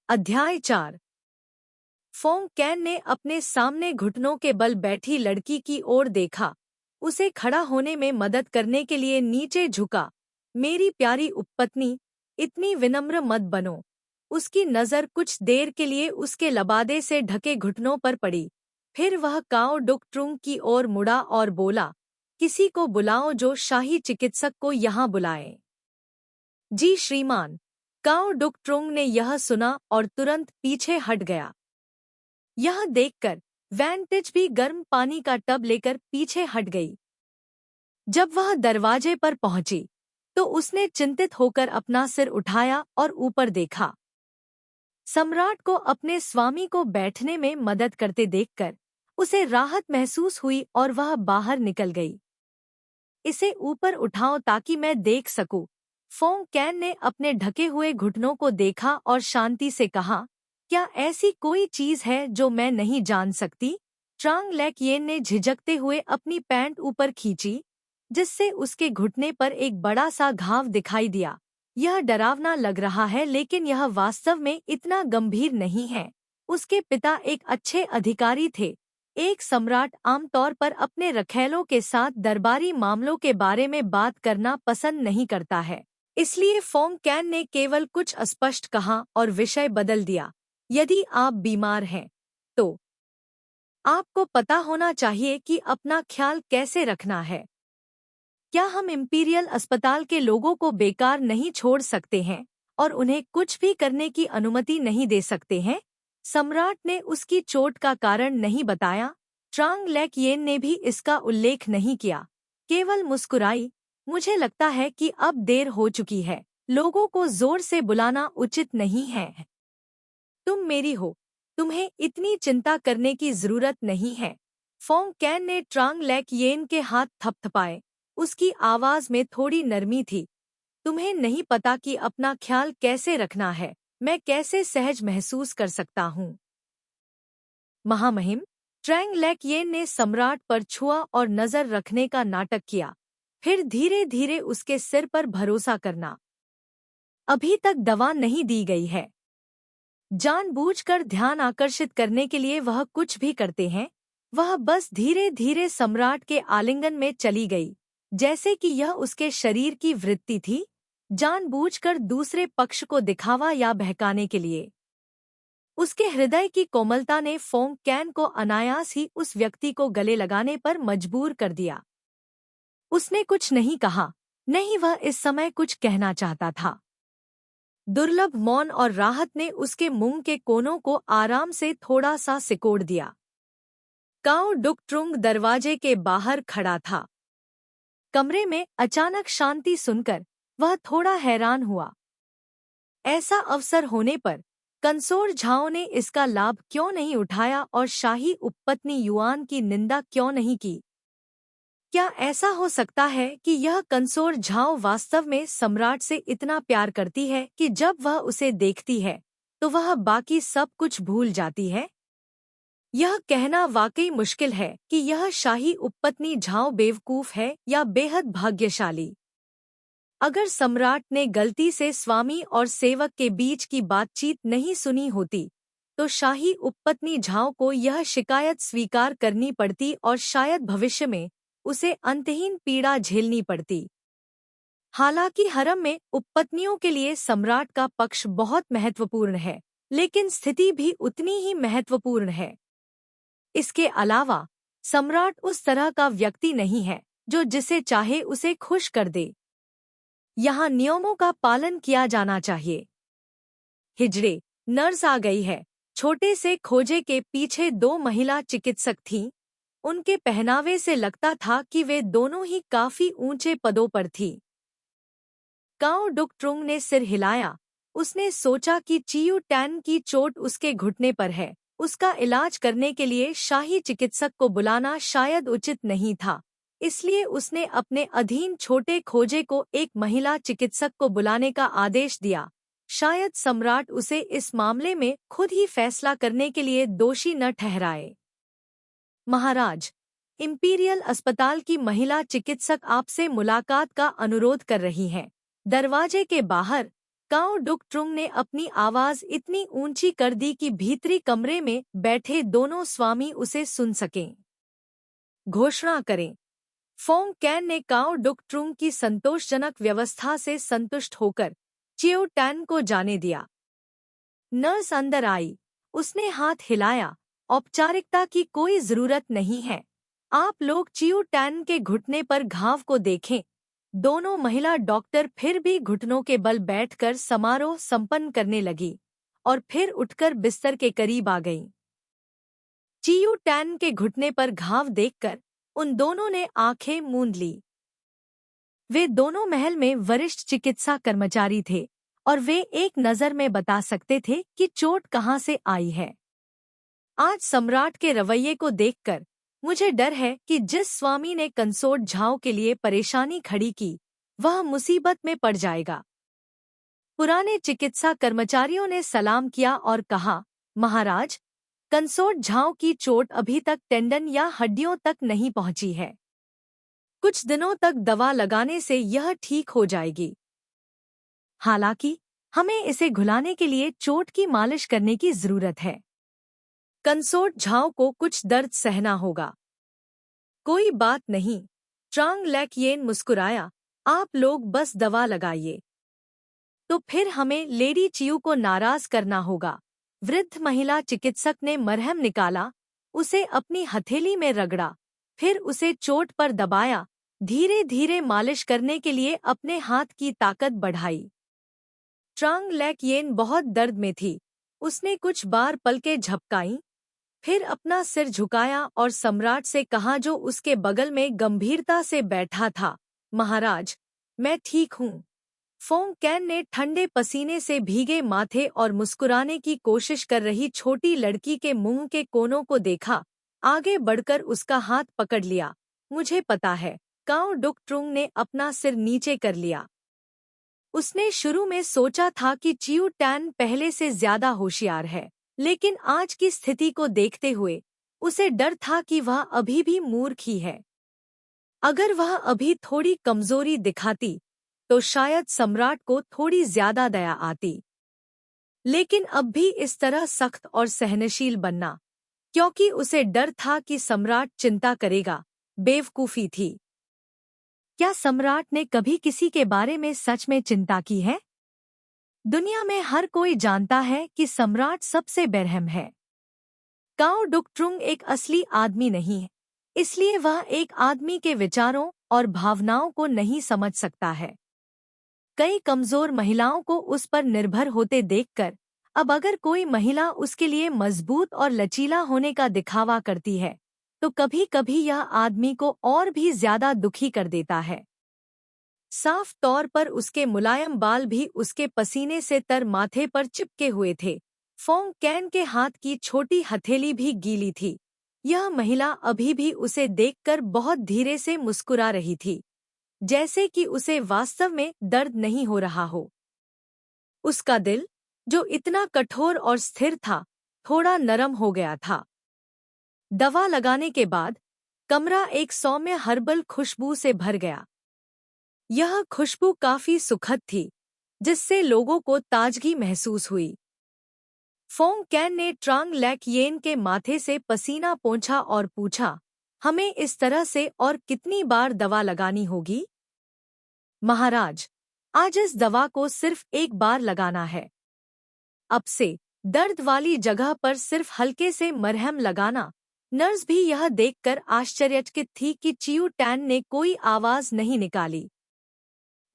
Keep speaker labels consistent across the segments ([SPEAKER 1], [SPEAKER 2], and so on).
[SPEAKER 1] अध्याय 4। Phong can ने अपने सामने घुटनों के बल बैठी लड़की की ओर देखा। उसे खड़ा होने में मदद करने के लिए नीचे झुका। मेरी प्यारी उपपत्नी, इतनी विनम्र मत बनो। उसकी नज़र कुछ देर के लिए उसके लबादे से ढके घुटनों पर पड़ी। फिर वह काओ डुक ट्रुंग की ओर मुड़ा और बोला, किसी को बुलाओ जो शाही चिकित्सक को यहाँ बुलाए। जी श्रीमान। काओ डुक ट्रुंग ने यह सुना और तुरंत पीछे हट गया। यह देखकर वैन टिच भी गर्म पानी का टब लेकर पीछे हट गई। जब वह दरवाजे पर पहुंची तो उसने चिंतित होकर अपना सिर उठाया और ऊपर देखा। सम्राट को अपने स्वामी को बैठने में मदद करते देखकर उसे राहत महसूस हुई और वह बाहर निकल गई। इसे ऊपर उठाओ ताकि मैं देख सकूं। फोंग कैन ने अपने ढके हुए घुटनों को देखा और शांति से कहा, क्या ऐसी कोई चीज है जो मैं नहीं जान सकती? ट्रांग लेक येन ने झिझकते हुए अपनी पैंट ऊपर खींची, जिससे उसके घुटने पर एक बड़ा सा घाव दिखाई दिया। यह डरावना लग रहा है, लेकिन यह वास्तव में इतना गंभीर नहीं है। उसके पिता एक अच्छे अधिकारी थे। एक सम्राट आमतौर पर अपने रखैलों के साथ दरबारी मामलों के बारे में बात करना पसंद नहीं करता है। इसलिए फोंग कैन ने केवल कुछ अस्पष्ट कहा और विषय बदल दिया। यदि आप बीमार हैं तो आपको पता होना चाहिए कि अपना ख्याल कैसे रखना है। क्या हम इंपीरियल अस्पताल के लोगों को बेकार नहीं छोड़ सकते हैं और उन्हें कुछ भी करने की अनुमति नहीं दे सकते हैं? सम्राट ने उसकी चोट का कारण नहीं बताया। ट्रांग लेक येन ने भी इसका उल्लेख नहीं किया, केवल मुस्कुराई। मुझे लगता है कि अब देर हो चुकी है। लोगों को जोर से बुलाना उचित नहीं है। तुम मेरी हो, तुम्हें इतनी चिंता करने की जरूरत नहीं है। फोंग कैन ने ट्रांग लेक येन के हाथ थपथपाए। उसकी आवाज में थोड़ी नरमी थी। तुम्हें नहीं पता कि अपना ख्याल कैसे रखना है। मैं कैसे सहज महसूस कर सकता हूँ। महामहिम, ट्रांग लेक येन ने सम्राट पर छुआ और नजर रखने का नाटक किया, फिर धीरे धीरे उसके सिर पर भरोसा करना। अभी तक दवा नहीं दी गई है। जानबूझकर ध्यान आकर्षित करने के लिए वह कुछ भी करते हैं। वह बस धीरे धीरे सम्राट के आलिंगन में चली गई, जैसे कि यह उसके शरीर की वृत्ति थी, जानबूझकर दूसरे पक्ष को दिखावा या बहकाने के लिए। उसके हृदय की कोमलता ने फोंग कैन को अनायास ही उस व्यक्ति को गले लगाने पर मजबूर कर दिया। उसने कुछ नहीं कहा, नहीं वह इस समय कुछ कहना चाहता था। दुर्लभ मौन और राहत ने उसके मुंह के कोनों को आराम से थोड़ा सा सिकोड़ दिया। काओ डुक ट्रुंग दरवाजे के बाहर खड़ा था। कमरे में अचानक शांति सुनकर वह थोड़ा हैरान हुआ। ऐसा अवसर होने पर कंसोर झाओ ने इसका लाभ क्यों नहीं उठाया और शाही उपपत्नी युआन की निंदा क्यों नहीं की? क्या ऐसा हो सकता है कि यह कंसोर झाओ वास्तव में सम्राट से इतना प्यार करती है कि जब वह उसे देखती है तो वह बाकी सब कुछ भूल जाती है? यह कहना वाकई मुश्किल है कि यह शाही उपपत्नी झाओ बेवकूफ है या बेहद भाग्यशाली। अगर सम्राट ने गलती से स्वामी और सेवक के बीच की बातचीत नहीं सुनी होती तो शाही उपपत्नी झाओ को यह शिकायत स्वीकार करनी पड़ती और शायद भविष्य में उसे अंतहीन पीड़ा झेलनी पड़ती। हालांकि हरम में उपपत्नियों के लिए सम्राट का पक्ष बहुत महत्वपूर्ण है, लेकिन स्थिति भी उतनी ही महत्वपूर्ण है। इसके अलावा सम्राट उस तरह का व्यक्ति नहीं है जो जिसे चाहे उसे खुश कर दे। यहाँ नियमों का पालन किया जाना चाहिए। हिजड़े, नर्स आ गई है। छोटे से खोजे के पीछे 2 महिला चिकित्सक थीं। उनके पहनावे से लगता था कि वे दोनों ही काफी ऊंचे पदों पर थीं। काओ डुक ट्रुंग ने सिर हिलाया। उसने सोचा कि चियू टैन की चोट उसके घुटने पर है। उसका इलाज करने के लिए शाही चिकित्सक को बुलाना शायद उचित नहीं था, इसलिए उसने अपने अधीन छोटे खोजे को एक महिला चिकित्सक को बुलाने का आदेश दिया। शायद सम्राट उसे इस मामले में खुद ही फैसला करने के लिए दोषी न ठहराए। महाराज, इंपीरियल अस्पताल की महिला चिकित्सक आपसे मुलाकात का अनुरोध कर रही हैं। दरवाजे के बाहर काओ डुक ट्रुंग ने अपनी आवाज इतनी ऊंची कर दी कि भीतरी कमरे में बैठे दोनों स्वामी उसे सुन सकें। घोषणा करें। फोंग कैन ने काओ डुक ट्रुंग की संतोषजनक व्यवस्था से संतुष्ट होकर चियो टैन को जाने दिया। नर्स अंदर आई। उसने हाथ हिलाया। औपचारिकता की कोई जरूरत नहीं है। आप लोग चियो टैन के घुटने पर घाव को देखें। दोनों महिला डॉक्टर फिर भी घुटनों के बल बैठकर समारोह संपन्न करने लगी और फिर उठकर बिस्तर के करीब आ गईं। चियो टैन के घुटने पर घाव देखकर उन दोनों ने आंखें मूंद ली। वे दोनों महल में वरिष्ठ चिकित्सा कर्मचारी थे और वे एक नज़र में बता सकते थे कि चोट कहाँ से आई है। आज सम्राट के रवैये को देखकर मुझे डर है कि जिस स्वामी ने कंसोर्ट झाओ के लिए परेशानी खड़ी की, वह मुसीबत में पड़ जाएगा। पुराने चिकित्सा कर्मचारियों ने सलाम किया और कहा, महाराज, कंसोर्ट झाओ की चोट अभी तक टेंडन या हड्डियों तक नहीं पहुंची है। कुछ दिनों तक दवा लगाने से यह ठीक हो जाएगी। हालांकि हमें इसे घुलाने के लिए चोट की मालिश करने की जरूरत है। कंसोर्ट झाओ को कुछ दर्द सहना होगा। कोई बात नहीं, ट्रांग लैकयेन मुस्कुराया, आप लोग बस दवा लगाइए। तो फिर हमें लेडी चियू को नाराज करना होगा। वृद्ध महिला चिकित्सक ने मरहम निकाला, उसे अपनी हथेली में रगड़ा, फिर उसे चोट पर दबाया, धीरे धीरे मालिश करने के लिए अपने हाथ की ताकत बढ़ाई। ट्रांग लैकयेन बहुत दर्द में थी। उसने कुछ बार पलकें झपकाईं, फिर अपना सिर झुकाया और सम्राट से कहा जो उसके बगल में गंभीरता से बैठा था, महाराज, मैं ठीक हूँ। फोंग कैन ने ठंडे पसीने से भीगे माथे और मुस्कुराने की कोशिश कर रही छोटी लड़की के मुंह के कोनों को देखा, आगे बढ़कर उसका हाथ पकड़ लिया। मुझे पता है। काओ डुक ट्रुंग ने अपना सिर नीचे कर लिया। उसने शुरू में सोचा था कि चियो टैन पहले से ज्यादा होशियार है, लेकिन आज की स्थिति को देखते हुए उसे डर था कि वह अभी भी मूर्ख ही है। अगर वह अभी थोड़ी कमजोरी दिखाती तो शायद सम्राट को थोड़ी ज्यादा दया आती। लेकिन अब भी इस तरह सख्त और सहनशील बनना, क्योंकि उसे डर था कि सम्राट चिंता करेगा, बेवकूफी थी। क्या सम्राट ने कभी किसी के बारे में सच में चिंता की है? दुनिया में हर कोई जानता है कि सम्राट सबसे बेरहम है। काओ डुक ट्रुंग एक असली आदमी नहीं है, इसलिए वह एक आदमी के विचारों और भावनाओं को नहीं समझ सकता है। कई कमजोर महिलाओं को उस पर निर्भर होते देखकर अब अगर कोई महिला उसके लिए मजबूत और लचीला होने का दिखावा करती है तो कभी कभी यह आदमी को और भी ज्यादा दुखी कर देता है। साफ तौर पर उसके मुलायम बाल भी उसके पसीने से तर माथे पर चिपके हुए थे। फोंग कैन के हाथ की छोटी हथेली भी गीली थी। यह महिला अभी भी उसे देखकर बहुत धीरे से मुस्कुरा रही थी, जैसे कि उसे वास्तव में दर्द नहीं हो रहा हो। उसका दिल, जो इतना कठोर और स्थिर था, थोड़ा नरम हो गया था। दवा लगाने के बाद कमरा एक सौम्य हर्बल खुशबू से भर गया। यह खुशबू काफी सुखद थी, जिससे लोगों को ताजगी महसूस हुई। फोंग कैन ने ट्रांग लैकयेन के माथे से पसीना पोंछा और पूछा, हमें इस तरह से और कितनी बार दवा लगानी होगी? महाराज, आज इस दवा को सिर्फ एक बार लगाना है। अब से दर्द वाली जगह पर सिर्फ हल्के से मरहम लगाना। नर्स भी यह देखकर आश्चर्यचकित थी कि चियो टैन ने कोई आवाज नहीं निकाली।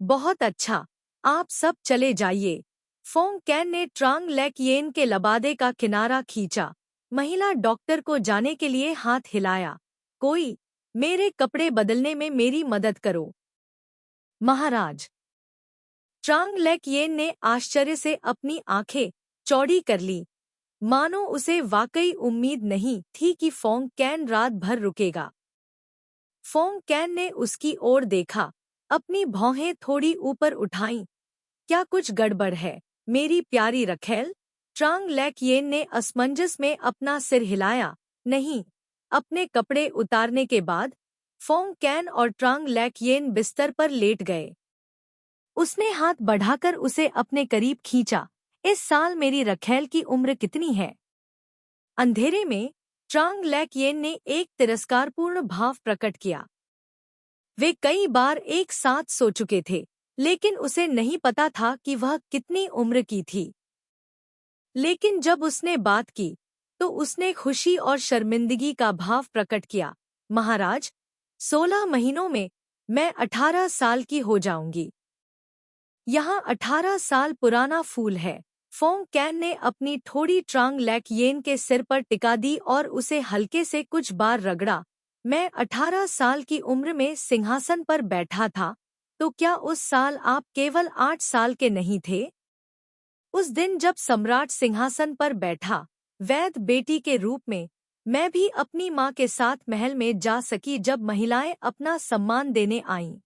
[SPEAKER 1] बहुत अच्छा, आप सब चले जाइए। फोंग कैन ने ट्रांग लैकयेन के लबादे का किनारा खींचा। महिला डॉक्टर को जाने के लिए हाथ हिलाया। कोई मेरे कपड़े बदलने में मेरी मदद करो। महाराज। ट्रांग लैकयेन ने आश्चर्य से अपनी आंखें चौड़ी कर ली, मानो उसे वाकई उम्मीद नहीं थी कि फोंग कैन रात भर रुकेगा। फोंग कैन ने उसकी ओर देखा, अपनी भौहें थोड़ी ऊपर उठाईं। क्या कुछ गड़बड़ है, मेरी प्यारी रखेल? ट्रांग लैकयेन ने असमंजस में अपना सिर हिलाया। नहीं। अपने कपड़े उतारने के बाद फोंग कैन और ट्रांग लैकयेन बिस्तर पर लेट गए। उसने हाथ बढ़ाकर उसे अपने करीब खींचा। इस साल मेरी रखेल की उम्र कितनी है? अंधेरे में ट्रांग लैक-येन ने एक तिरस्कारपूर्ण भाव प्रकट किया। वे कई बार एक साथ सो चुके थे, लेकिन उसे नहीं पता था कि वह कितनी उम्र की थी। लेकिन जब उसने बात की, तो उसने खुशी और शर्मिंदगी का भाव प्रकट किया। महाराज, 16 महीनों में मैं 18 साल की हो जाऊंगी। यहाँ 18 साल पुराना फूल है। फोंग कैन ने अपनी थोड़ी ट्रांग लैक-येन के सिर पर टिका दी और उसे हल्के से कुछ बार रगड़ा। मैं 18 साल की उम्र में सिंहासन पर बैठा था, तो क्या उस साल आप केवल 8 साल के नहीं थे? उस दिन जब सम्राट सिंहासन पर बैठा, वैद बेटी के रूप में, मैं भी अपनी माँ के साथ महल में जा सकी जब महिलाएं अपना सम्मान देने आईं।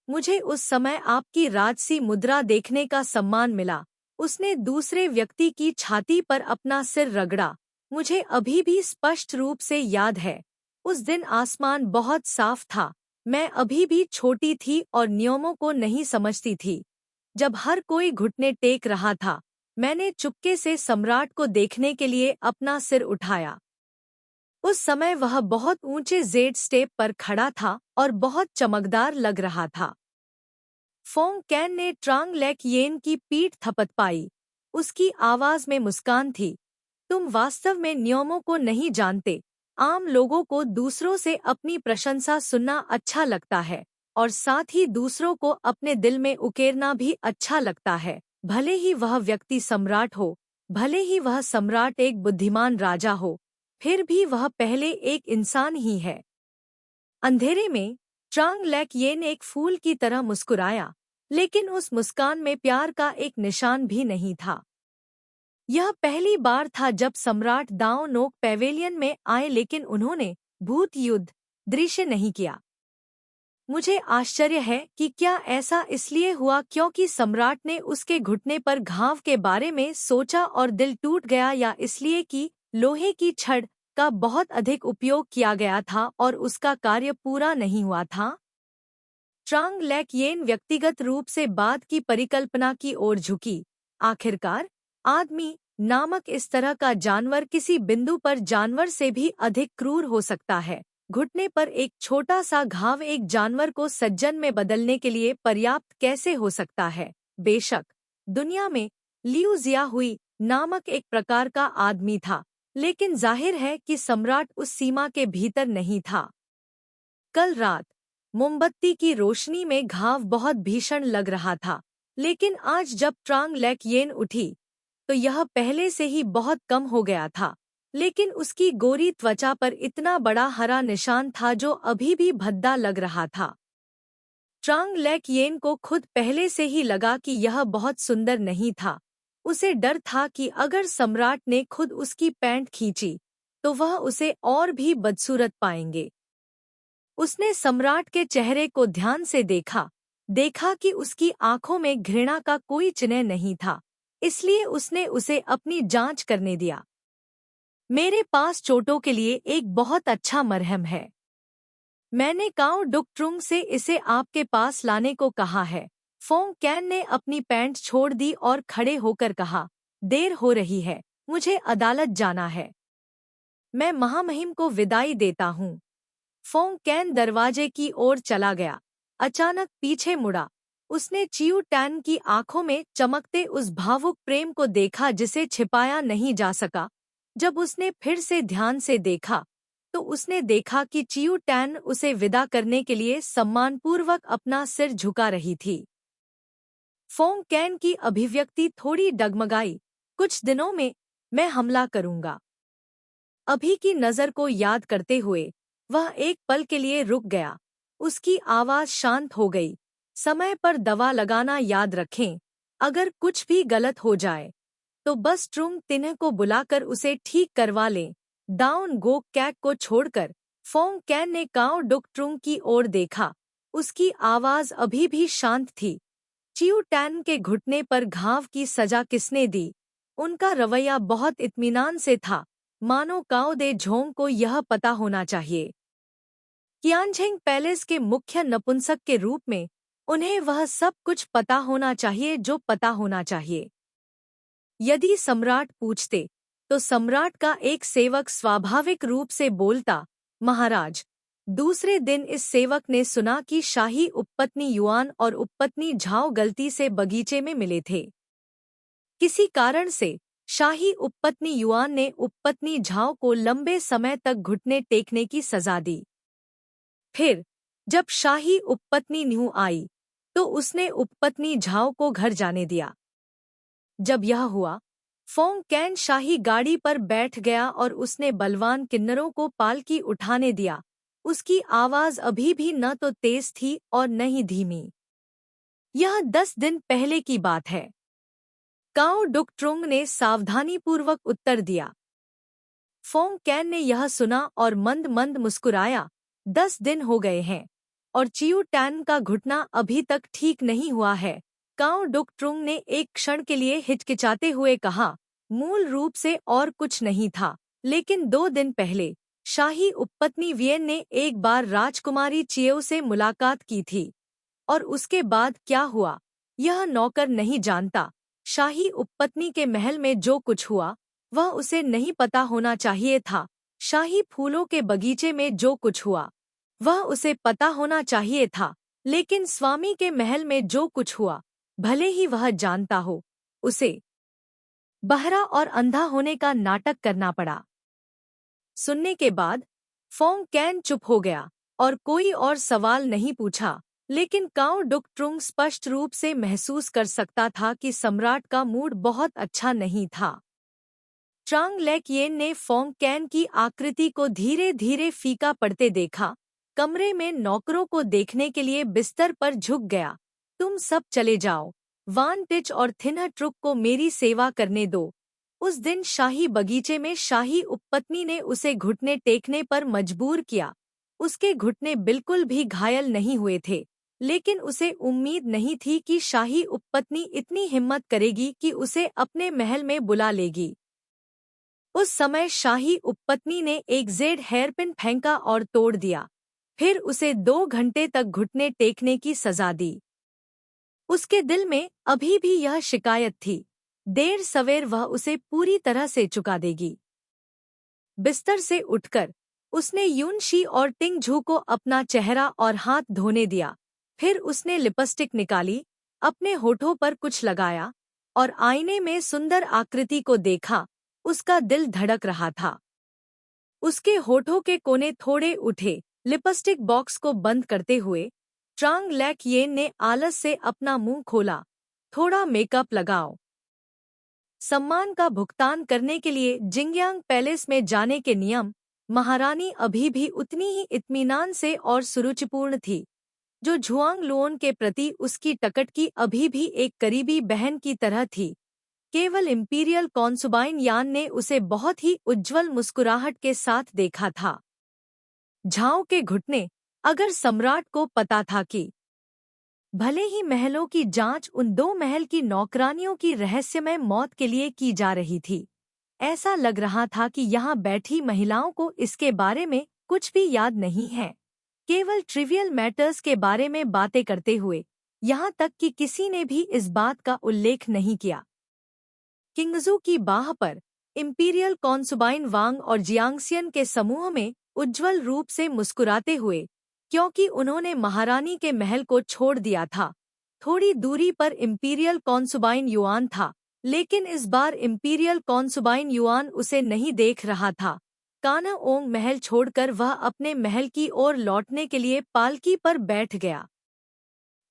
[SPEAKER 1] मुझे उस समय आपकी राजसी मुद्रा देखने का सम्मान मिला। उसने दूसरे व्यक्ति की छाती पर अपना सिर रगड़ा। मुझे अभी भी स्पष्ट रूप से याद है। उस दिन आसमान बहुत साफ था। मैं अभी भी छोटी थी और नियमों को नहीं समझती थी। जब हर कोई घुटने टेक रहा था, मैंने चुपके से सम्राट को देखने के लिए अपना सिर उठाया। उस समय वह बहुत ऊंचे जेड स्टेप पर खड़ा था और बहुत चमकदार लग रहा था। फोंग कैन ने ट्रांग लैक-येन की पीठ थपथपाई। उसकी आवाज में मुस्कान थी। तुम वास्तव में नियमों को नहीं जानते। आम लोगों को दूसरों से अपनी प्रशंसा सुनना अच्छा लगता है, और साथ ही दूसरों को अपने दिल में उकेरना भी अच्छा लगता है, भले ही वह व्यक्ति सम्राट हो, भले ही वह सम्राट एक बुद्धिमान राजा हो, फिर भी वह पहले एक इंसान ही है। अंधेरे में ट्रांग लैक-येन एक फूल की तरह मुस्कुराया, लेकिन उस मुस्कान में प्यार का एक निशान भी नहीं था। यह पहली बार था जब सम्राट दाओ नोक पैवेलियन में आए, लेकिन उन्होंने भूत युद्ध दृश्य नहीं किया। मुझे आश्चर्य है कि क्या ऐसा इसलिए हुआ क्योंकि सम्राट ने उसके घुटने पर घाव के बारे में सोचा और दिल टूट गया, या इसलिए कि लोहे की छड़ का बहुत अधिक उपयोग किया गया था और उसका कार्य पूरा नहीं हुआ था। ट्रांग लैक-येन व्यक्तिगत रूप से बाद की परिकल्पना की ओर झुकी। आखिरकार, आदमी नामक इस तरह का जानवर किसी बिंदु पर जानवर से भी अधिक क्रूर हो सकता है। घुटने पर एक छोटा सा घाव एक जानवर को सज्जन में बदलने के लिए पर्याप्त कैसे हो सकता है? बेशक, दुनिया में लियू जियाहुई नामक एक प्रकार का आदमी था, लेकिन जाहिर है कि सम्राट उस सीमा के भीतर नहीं था। कल रात मोमबत्ती की रोशनी में घाव बहुत भीषण लग रहा था, लेकिन आज जब ट्रांग लैक-येन उठी, तो यह पहले से ही बहुत कम हो गया था। लेकिन उसकी गोरी त्वचा पर इतना बड़ा हरा निशान था जो अभी भी भद्दा लग रहा था। ट्रांग लैक-येन को खुद पहले से ही लगा कि यह बहुत सुंदर नहीं था। उसे डर था कि अगर सम्राट ने खुद उसकी पैंट खींची, तो वह उसे और भी बदसूरत पाएंगे। उसने सम्राट के चेहरे को ध्यान से देखा कि उसकी आंखों में घृणा का कोई चिन्ह नहीं था, इसलिए उसने उसे अपनी जांच करने दिया। मेरे पास चोटों के लिए एक बहुत अच्छा मरहम है। मैंने काओ डुक ट्रुंग से इसे आपके पास लाने को कहा है। फोंग कैन ने अपनी पैंट छोड़ दी और खड़े होकर कहा, देर हो रही है, मुझे अदालत जाना है। मैं महामहिम को विदाई देता हूँ। फोंग कैन दरवाजे की ओर चला गया। अचानक पीछे मुड़ा। उसने चियू टैन की आंखों में चमकते उस भावुक प्रेम को देखा जिसे छिपाया नहीं जा सका। जब उसने फिर से ध्यान से देखा, तो उसने देखा कि चियू टैन उसे विदा करने के लिए सम्मानपूर्वक अपना सिर झुका रही थी। फोंग कैन की अभिव्यक्ति थोड़ी डगमगाई। कुछ दिनों में मैं हमला करूंगा। अभी की नज़र को याद करते हुए वह एक पल के लिए रुक गया। उसकी आवाज शांत हो गई। समय पर दवा लगाना याद रखें। अगर कुछ भी गलत हो जाए, तो बस ट्रुंग तिन्ह को बुलाकर उसे ठीक करवा लें। दाउन गोक कैक को छोड़कर फोंग कैन ने काओ डुक ट्रुंग की ओर देखा। उसकी आवाज अभी भी शांत थी। चियू टैन के घुटने पर घाव की सजा किसने दी? उनका रवैया बहुत इत्मीनान से था, मानो काओ दे झोंग को यह पता होना चाहिए। कियानझेंग पैलेस के मुख्य नपुंसक के रूप में उन्हें वह सब कुछ पता होना चाहिए जो पता होना चाहिए। यदि सम्राट पूछते, तो सम्राट का एक सेवक स्वाभाविक रूप से बोलता, महाराज। दूसरे दिन इस सेवक ने सुना कि शाही उपपत्नी युआन और उपपत्नी झाओ गलती से बगीचे में मिले थे। किसी कारण से शाही उपपत्नी युआन ने उपपत्नी झाओ को लंबे समय तक घुटने टेकने की सजा दी। फिर जब शाही उपपत्नी न्यू आई, तो उसने उपपत्नी झाओ को घर जाने दिया। जब यह हुआ, फोंग कैन शाही गाड़ी पर बैठ गया और उसने बलवान किन्नरों को पालकी उठाने दिया। उसकी आवाज अभी भी न तो तेज थी और न ही धीमी। यह 10 दिन पहले की बात है। काओ डुक ट्रुंग ने सावधानीपूर्वक उत्तर दिया। फोंग कैन ने यह सुना और मंद मंद मुस्कुराया। 10 दिन हो गए हैं और चियू टैन का घुटना अभी तक ठीक नहीं हुआ है। काओ डुक ट्रुंग ने एक क्षण के लिए हिचकिचाते हुए कहा, मूल रूप से और कुछ नहीं था, लेकिन 2 दिन पहले शाही उपपत्नी वियन ने एक बार राजकुमारी चियो से मुलाकात की थी। और उसके बाद क्या हुआ, यह नौकर नहीं जानता। शाही उपपत्नी के महल में जो कुछ हुआ, वह उसे नहीं पता होना चाहिए था। शाही फूलों के बगीचे में जो कुछ हुआ, वह उसे पता होना चाहिए था। लेकिन स्वामी के महल में जो कुछ हुआ, भले ही वह जानता हो, उसे बहरा और अंधा होने का नाटक करना पड़ा। सुनने के बाद फोंग कैन चुप हो गया और कोई और सवाल नहीं पूछा। लेकिन काओ डुक ट्रुंग स्पष्ट रूप से महसूस कर सकता था कि सम्राट का मूड बहुत अच्छा नहीं था। ट्रांग लेक येन ने फोंग कैन की आकृति को धीरे धीरे फीका पड़ते देखा। कमरे में नौकरों को देखने के लिए बिस्तर पर झुक गया। तुम सब चले जाओ, वान टिच और थिनह ट्रुक को मेरी सेवा करने दो। उस दिन शाही बगीचे में शाही उपपत्नी ने उसे घुटने टेकने पर मजबूर किया। उसके घुटने बिल्कुल भी घायल नहीं हुए थे, लेकिन उसे उम्मीद नहीं थी कि शाही उपपत्नी इतनी हिम्मत करेगी कि उसे अपने महल में बुला लेगी। उस समय शाही उपपत्नी ने एक जेड हेयरपिन फेंका और तोड़ दिया। फिर उसे 2 घंटे तक घुटने टेकने की सजा दी। उसके दिल में अभी भी यह शिकायत थी, देर सवेर वह उसे पूरी तरह से चुका देगी। बिस्तर से उठकर उसने यूनशी और टिंगझू को अपना चेहरा और हाथ धोने दिया। फिर उसने लिपस्टिक निकाली, अपने होठों पर कुछ लगाया और आईने में सुंदर आकृति को देखा। उसका दिल धड़क रहा था। उसके होठों के कोने थोड़े उठे। लिपस्टिक बॉक्स को बंद करते हुए ट्रांग लेक येन ने आलस से अपना मुंह खोला। थोड़ा मेकअप लगाओ। सम्मान का भुगतान करने के लिए जिंगयांग पैलेस में जाने के नियम। महारानी अभी भी उतनी ही इत्मीनान से और सुरुचिपूर्ण थी, जो झुआंग लुओन के प्रति उसकी टकटकी अभी भी एक करीबी बहन की तरह थी। केवल इंपीरियल कॉन्सुबाइन यान ने उसे बहुत ही उज्ज्वल मुस्कुराहट के साथ देखा था। झाओ के घुटने, अगर सम्राट को पता था कि भले ही महलों की जांच उन 2 महल की नौकरानियों की रहस्यमय मौत के लिए की जा रही थी, ऐसा लग रहा था कि यहाँ बैठी महिलाओं को इसके बारे में कुछ भी याद नहीं है। केवल ट्रिवियल मैटर्स के बारे में बातें करते हुए, यहाँ तक कि किसी ने भी इस बात का उल्लेख नहीं किया। किंगजू की बाह पर इंपीरियल कॉन्सुबाइन वांग और जियांगसियन के समूह में उज्ज्वल रूप से मुस्कुराते हुए, क्योंकि उन्होंने महारानी के महल को छोड़ दिया था। थोड़ी दूरी पर इंपीरियल कॉन्सुबाइन युआन था, लेकिन इस बार इंपीरियल कॉन्सुबाइन युआन उसे नहीं देख रहा था। काना ओंग महल छोड़कर वह अपने महल की ओर लौटने के लिए पालकी पर बैठ गया।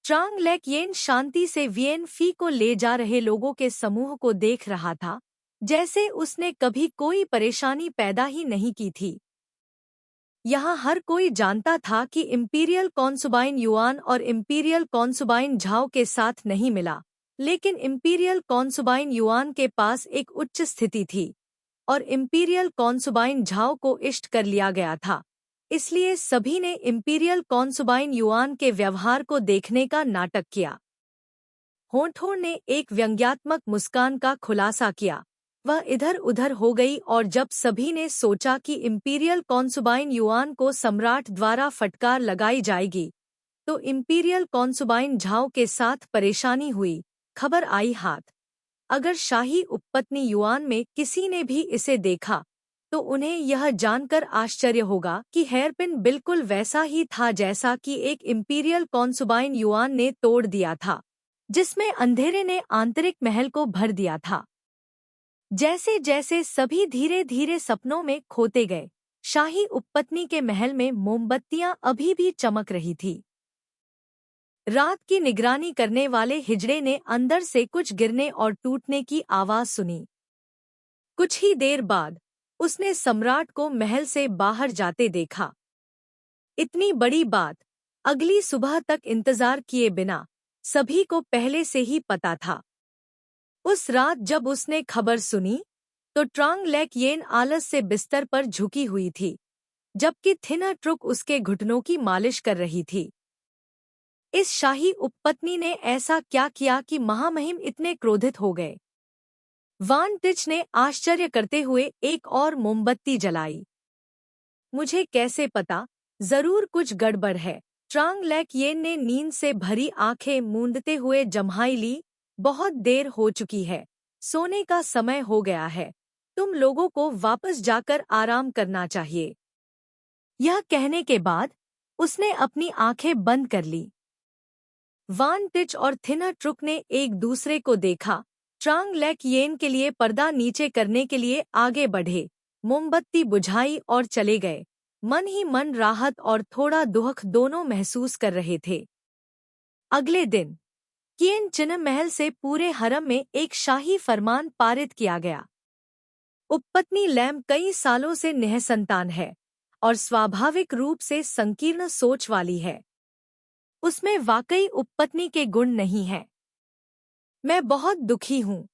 [SPEAKER 1] ट्रांग लेक येन शांति से वियन फी को ले जा रहे लोगों के समूह को देख रहा था, जैसे उसने कभी कोई परेशानी पैदा ही नहीं की थी। यहाँ हर कोई जानता था कि इंपीरियल कॉन्सुबाइन युआन और इंपीरियल कॉन्सुबाइन झाओ के साथ नहीं मिला, लेकिन इंपीरियल कॉन्सुबाइन युआन के पास एक उच्च स्थिति थी और इंपीरियल कॉन्सुबाइन झाओ को इष्ट कर लिया गया था। इसलिए सभी ने इंपीरियल कॉन्सुबाइन युआन के व्यवहार को देखने का नाटक किया। होठों ने एक व्यंग्यात्मक मुस्कान का खुलासा किया। वह इधर उधर हो गई और जब सभी ने सोचा कि इंपीरियल कॉन्सुबाइन युआन को सम्राट द्वारा फटकार लगाई जाएगी, तो इंपीरियल कॉन्सुबाइन झाओ के साथ परेशानी हुई, खबर आई हाथ। अगर शाही उपपत्नी युआन में किसी ने भी इसे देखा तो उन्हें यह जानकर आश्चर्य होगा कि हेयरपिन बिल्कुल वैसा ही था जैसा कि एक इंपीरियल कॉन्सुबाइन युआन ने तोड़ दिया था, जिसमें अंधेरे ने आंतरिक महल को भर दिया था। जैसे जैसे सभी धीरे धीरे सपनों में खोते गए, शाही उपपत्नी के महल में मोमबत्तियां अभी भी चमक रही थी। रात की निगरानी करने वाले हिजड़े ने अंदर से कुछ गिरने और टूटने की आवाज सुनी। कुछ ही देर बाद उसने सम्राट को महल से बाहर जाते देखा। इतनी बड़ी बात अगली सुबह तक इंतजार किए बिना सभी को पहले से ही पता था। उस रात जब उसने खबर सुनी तो ट्रांग लेक येन आलस से बिस्तर पर झुकी हुई थी, जबकि थिना ट्रुक उसके घुटनों की मालिश कर रही थी। इस शाही उपपत्नी ने ऐसा क्या किया कि महामहिम इतने क्रोधित हो गए? वान टिच ने आश्चर्य करते हुए एक और मोमबत्ती जलाई। मुझे कैसे पता, जरूर कुछ गड़बड़ है। ट्रांग लेक येन ने नींद से भरी आंखें मूंदते हुए जम्हाई ली। बहुत देर हो चुकी है, सोने का समय हो गया है, तुम लोगों को वापस जाकर आराम करना चाहिए। यह कहने के बाद उसने अपनी आंखें बंद कर ली। वान टिच और थिना ट्रुक ने एक दूसरे को देखा। ट्रांग लेक येन के लिए पर्दा नीचे करने के लिए आगे बढ़े, मोमबत्ती बुझाई और चले गए। मन ही मन राहत और थोड़ा दुख दोनों महसूस कर रहे थे। अगले दिन किएन चिन महल से पूरे हरम में एक शाही फरमान पारित किया गया। उपपत्नी लैम कई सालों से निःसंतान है और स्वाभाविक रूप से संकीर्ण सोच वाली है। उसमें वाकई उपपत्नी के गुण नहीं हैं। मैं बहुत दुखी हूँ।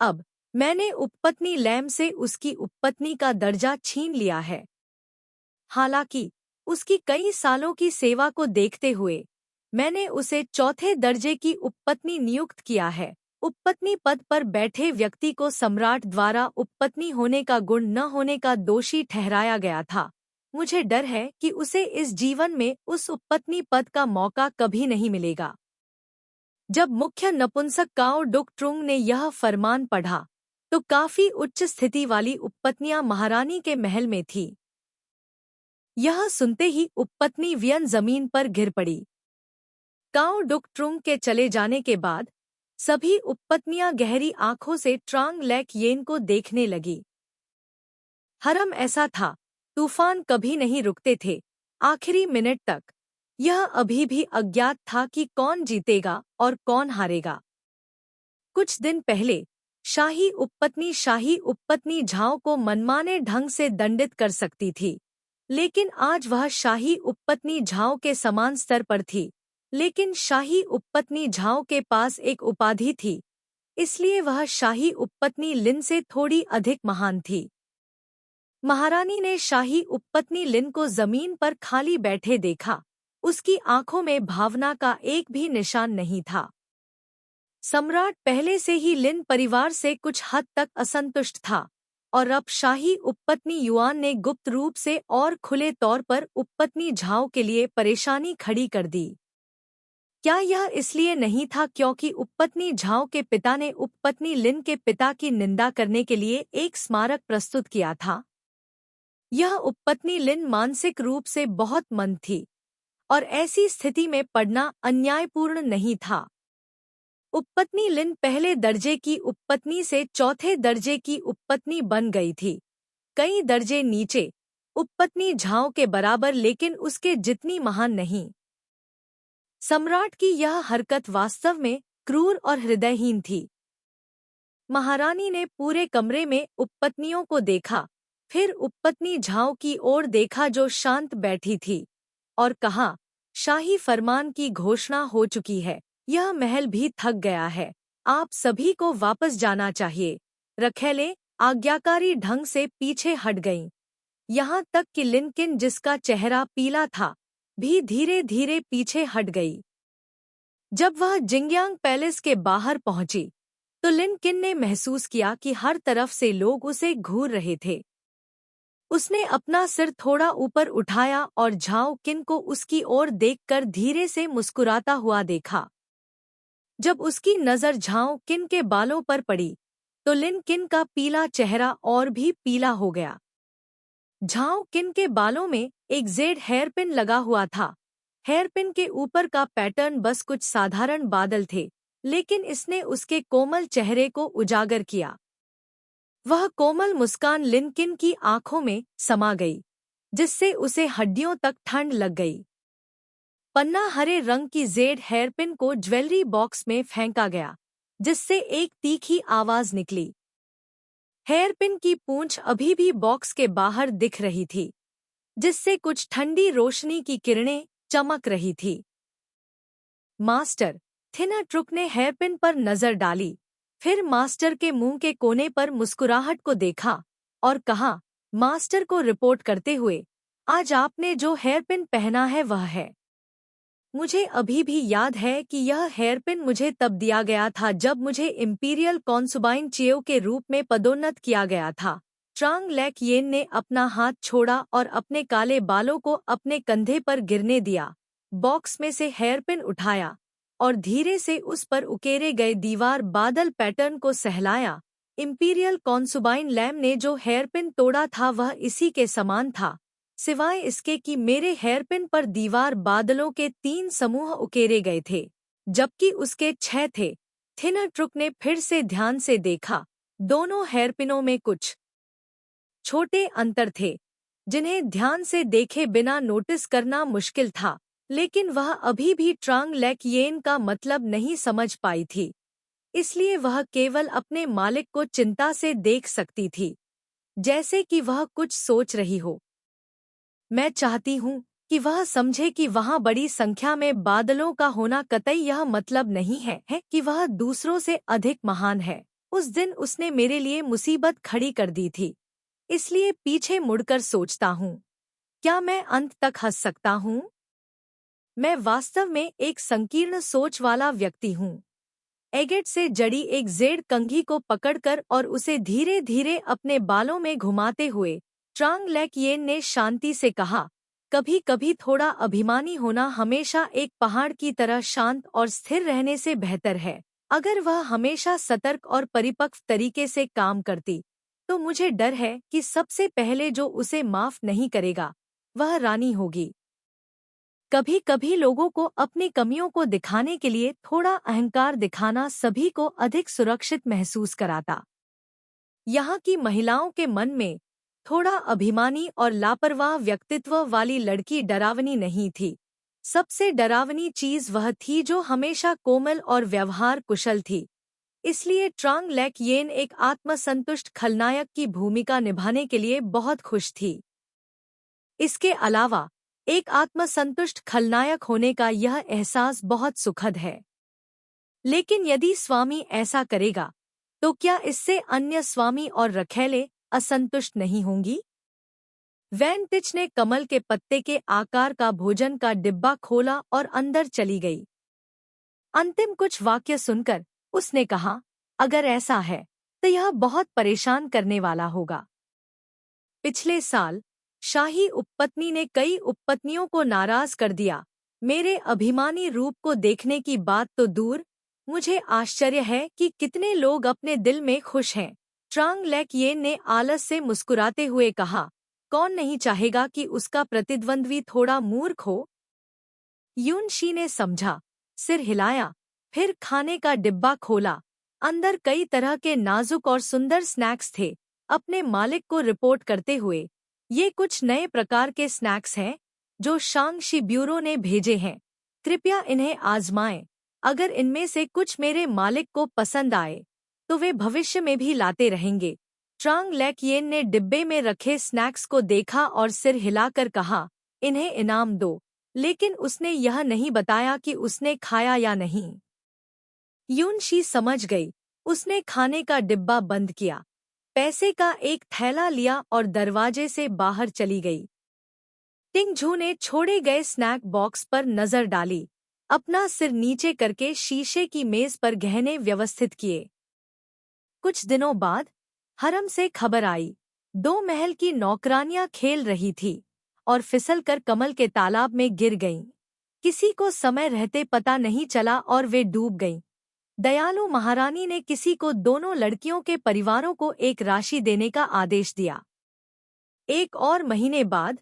[SPEAKER 1] अब मैंने उपपत्नी लैम से उसकी उपपत्नी का दर्जा छीन लिया है। हालांकि उसकी कई सालों की सेवा को देखते हुए मैंने उसे चौथे दर्जे की उपपत्नी नियुक्त किया है। उपपत्नी पद पर बैठे व्यक्ति को सम्राट द्वारा उपपत्नी होने का गुण न होने का दोषी ठहराया गया था। मुझे डर है कि उसे इस जीवन में उस उपपत्नी पद का मौका कभी नहीं मिलेगा। जब मुख्य नपुंसक काओ डुक ट्रुंग ने यह फरमान पढ़ा तो काफी उच्च स्थिति वाली उपपत्नियां महारानी के महल में थीं। यह सुनते ही उपपत्नी वियन जमीन पर गिर पड़ी। काओ डुक ट्रुंग के चले जाने के बाद सभी उपपत्नियां गहरी आंखों से ट्रांग लेक येन को देखने लगी। हरम ऐसा था, तूफान कभी नहीं रुकते थे। आखिरी मिनट तक यह अभी भी अज्ञात था कि कौन जीतेगा और कौन हारेगा। कुछ दिन पहले शाही उपपत्नी झाओ को मनमाने ढंग से दंडित कर सकती थी, लेकिन आज वह शाही उपपत्नी झाओ के समान स्तर पर थी। लेकिन शाही उपपत्नी झाओ के पास एक उपाधि थी, इसलिए वह शाही उपपत्नी लिन से थोड़ी अधिक महान थी। महारानी ने शाही उपपत्नी लिन को जमीन पर खाली बैठे देखा। उसकी आंखों में भावना का एक भी निशान नहीं था। सम्राट पहले से ही लिन परिवार से कुछ हद तक असंतुष्ट था और अब शाही उपपत्नी युआन ने गुप्त रूप से और खुले तौर पर उपपत्नी झाओ के लिए परेशानी खड़ी कर दी। क्या यह इसलिए नहीं था क्योंकि उपपत्नी झाओ के पिता ने उपपत्नी लिन के पिता की निंदा करने के लिए एक स्मारक प्रस्तुत किया था? यह उपपत्नी लिन मानसिक रूप से बहुत मंद थी और ऐसी स्थिति में पड़ना अन्यायपूर्ण नहीं था। उपपत्नी लिन पहले दर्जे की उपपत्नी से चौथे दर्जे की उपपत्नी बन गई थी, कई दर्जे नीचे। उपपत्नी झाओ के बराबर लेकिन उसके जितनी महान नहीं। सम्राट की यह हरकत वास्तव में क्रूर और हृदयहीन थी। महारानी ने पूरे कमरे में उपपत्नियों को देखा, फिर उपपत्नी झाओ की ओर देखा जो शांत बैठी थी, और कहा, शाही फरमान की घोषणा हो चुकी है। यह महल भी थक गया है, आप सभी को वापस जाना चाहिए। रखेलें आज्ञाकारी ढंग से पीछे हट गईं। यहाँ तक कि लिनकिन, जिसका चेहरा पीला था, भी धीरे धीरे पीछे हट गई। जब वह जिंगयांग पैलेस के बाहर पहुंची तो लिनकिन ने महसूस किया कि हर तरफ से लोग उसे घूर रहे थे। उसने अपना सिर थोड़ा ऊपर उठाया और झाओ किन को उसकी ओर देखकर धीरे से मुस्कुराता हुआ देखा। जब उसकी नजर झाओ किन के बालों पर पड़ी तो लिन किन का पीला चेहरा और भी पीला हो गया। झाओ किन के बालों में एक जेड हेयरपिन लगा हुआ था। हेयरपिन के ऊपर का पैटर्न बस कुछ साधारण बादल थे, लेकिन इसने उसके कोमल चेहरे को उजागर किया। वह कोमल मुस्कान लिन किन की आंखों में समा गई, जिससे उसे हड्डियों तक ठंड लग गई। पन्ना हरे रंग की जेड हेयरपिन को ज्वेलरी बॉक्स में फेंका गया, जिससे एक तीखी आवाज निकली। हेयरपिन की पूंछ अभी भी बॉक्स के बाहर दिख रही थी, जिससे कुछ ठंडी रोशनी की किरणें चमक रही थी। मास्टर, थिनर ट्रुक ने हेयरपिन पर नजर डाली, फिर मास्टर के मुंह के कोने पर मुस्कुराहट को देखा और कहा, मास्टर को रिपोर्ट करते हुए, आज आपने जो हेयरपिन पहना है वह है। मुझे अभी भी याद है कि यह हेयरपिन मुझे तब दिया गया था जब मुझे इंपीरियल कॉन्सुबाइन चियो के रूप में पदोन्नत किया गया था। ट्रांग लेक येन ने अपना हाथ छोड़ा और अपने काले बालों को अपने कंधे पर गिरने दिया, बॉक्स में से हेयरपिन उठाया और धीरे से उस पर उकेरे गए दीवार बादल पैटर्न को सहलाया। इंपीरियल कॉन्सुबाइन लैम ने जो हेयरपिन तोड़ा था वह इसी के समान था, सिवाय इसके कि मेरे हेयरपिन पर दीवार बादलों के 3 समूह उकेरे गए थे, जबकि उसके 6 थे। थिनर ट्रुक ने फिर से ध्यान से देखा। दोनों हेयरपिनों में कुछ छोटे अंतर थे, जिन्हें ध्यान से देखे बिना नोटिस करना मुश्किल था, लेकिन वह अभी भी ट्रांग लेक येन का मतलब नहीं समझ पाई थी। इसलिए वह केवल अपने मालिक को चिंता से देख सकती थी, जैसे कि वह कुछ सोच रही हो। मैं चाहती हूँ कि वह समझे कि वहाँ बड़ी संख्या में बादलों का होना कतई यह मतलब नहीं है कि वह दूसरों से अधिक महान है। उस दिन उसने मेरे लिए मुसीबत खड़ी कर दी थी, इसलिए पीछे मुड़कर सोचता हूँ, क्या मैं अंत तक हंस सकता हूँ? मैं वास्तव में एक संकीर्ण सोच वाला व्यक्ति हूँ। एगेट से जड़ी एक जेड कंघी को पकड़कर और उसे धीरे धीरे अपने बालों में घुमाते हुए ट्रांग लेक येन ने शांति से कहा, कभी कभी थोड़ा अभिमानी होना हमेशा एक पहाड़ की तरह शांत और स्थिर रहने से बेहतर है। अगर वह हमेशा सतर्क और परिपक्व तरीके से काम करती, तो मुझे डर है कि सबसे पहले जो उसे माफ नहीं करेगा वह रानी होगी। कभी कभी लोगों को अपनी कमियों को दिखाने के लिए थोड़ा अहंकार दिखाना सभी को अधिक सुरक्षित महसूस कराता। यहाँ की महिलाओं के मन में थोड़ा अभिमानी और लापरवाह व्यक्तित्व वाली लड़की डरावनी नहीं थी। सबसे डरावनी चीज वह थी जो हमेशा कोमल और व्यवहार कुशल थी। इसलिए ट्रांग लेक येन एक आत्मसंतुष्ट खलनायक की भूमिका निभाने के लिए बहुत खुश थी। इसके अलावा एक आत्मसंतुष्ट खलनायक होने का यह एहसास बहुत सुखद है। लेकिन यदि स्वामी ऐसा करेगा, तो क्या इससे अन्य स्वामी और रखैले असंतुष्ट नहीं होंगी? वैन टिच ने कमल के पत्ते के आकार का भोजन का डिब्बा खोला और अंदर चली गई। अंतिम कुछ वाक्य सुनकर उसने कहा, अगर ऐसा है तो यह बहुत परेशान करने वाला होगा। पिछले साल शाही उपपत्नी ने कई उपपत्नियों को नाराज कर दिया। मेरे अभिमानी रूप को देखने की बात तो दूर, मुझे आश्चर्य है कि कितने लोग अपने दिल में खुश हैं। ट्रांग लेक येन ने आलस से मुस्कुराते हुए कहा, कौन नहीं चाहेगा कि उसका प्रतिद्वंद्वी थोड़ा मूर्ख हो? यून शी ने समझा, सिर हिलाया, फिर खाने का डिब्बा खोला। अंदर कई तरह के नाजुक और सुंदर स्नैक्स थे। अपने मालिक को रिपोर्ट करते हुए, ये कुछ नए प्रकार के स्नैक्स हैं जो शांगशी ब्यूरो ने भेजे हैं। कृपया इन्हें आजमाएं। अगर इनमें से कुछ मेरे मालिक को पसंद आए, तो वे भविष्य में भी लाते रहेंगे। ट्रांग लेक येन ने डिब्बे में रखे स्नैक्स को देखा और सिर हिलाकर कहा, इन्हें इनाम दो। लेकिन उसने यह नहीं बताया कि उसने खाया या नहीं। यून शी समझ गई। उसने खाने का डिब्बा बंद किया, पैसे का एक थैला लिया और दरवाजे से बाहर चली गई। टिंग झू ने छोड़े गए स्नैक बॉक्स पर नजर डाली, अपना सिर नीचे करके शीशे की मेज पर गहने व्यवस्थित किए। कुछ दिनों बाद हरम से खबर आई, दो महल की नौकरानियां खेल रही थी और फिसलकर कमल के तालाब में गिर गईं। किसी को समय रहते पता नहीं चला और वे डूब गईं। दयालु महारानी ने किसी को दोनों लड़कियों के परिवारों को एक राशि देने का आदेश दिया। एक और महीने बाद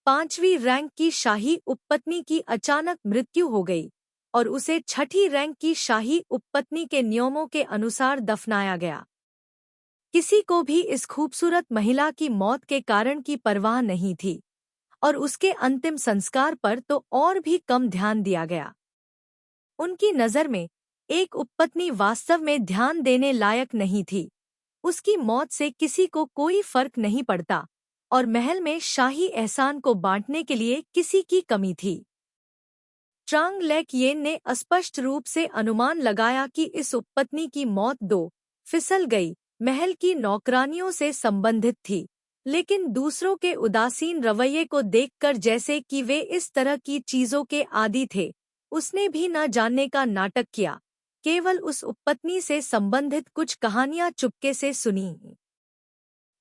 [SPEAKER 1] 5वीं रैंक की शाही उपपत्नी की अचानक मृत्यु हो गई और उसे 6ठी रैंक की शाही उपपत्नी के नियमों के अनुसार दफनाया गया। किसी को भी इस खूबसूरत महिला की मौत के कारण की परवाह नहीं थी और उसके अंतिम संस्कार पर तो और भी कम ध्यान दिया गया। उनकी नज़र में एक उपपत्नी वास्तव में ध्यान देने लायक नहीं थी। उसकी मौत से किसी को कोई फर्क नहीं पड़ता और महल में शाही एहसान को बांटने के लिए किसी की कमी थी। ट्रांग लेक येन ने स्पष्ट रूप से अनुमान लगाया कि इस उपपत्नी की मौत दो फिसल गई महल की नौकरानियों से संबंधित थी, लेकिन दूसरों के उदासीन रवैये को देखकर जैसे कि वे इस तरह की चीजों के आदी थे, उसने भी न जानने का नाटक किया, केवल उस उपपत्नी से संबंधित कुछ कहानियां चुपके से सुनी।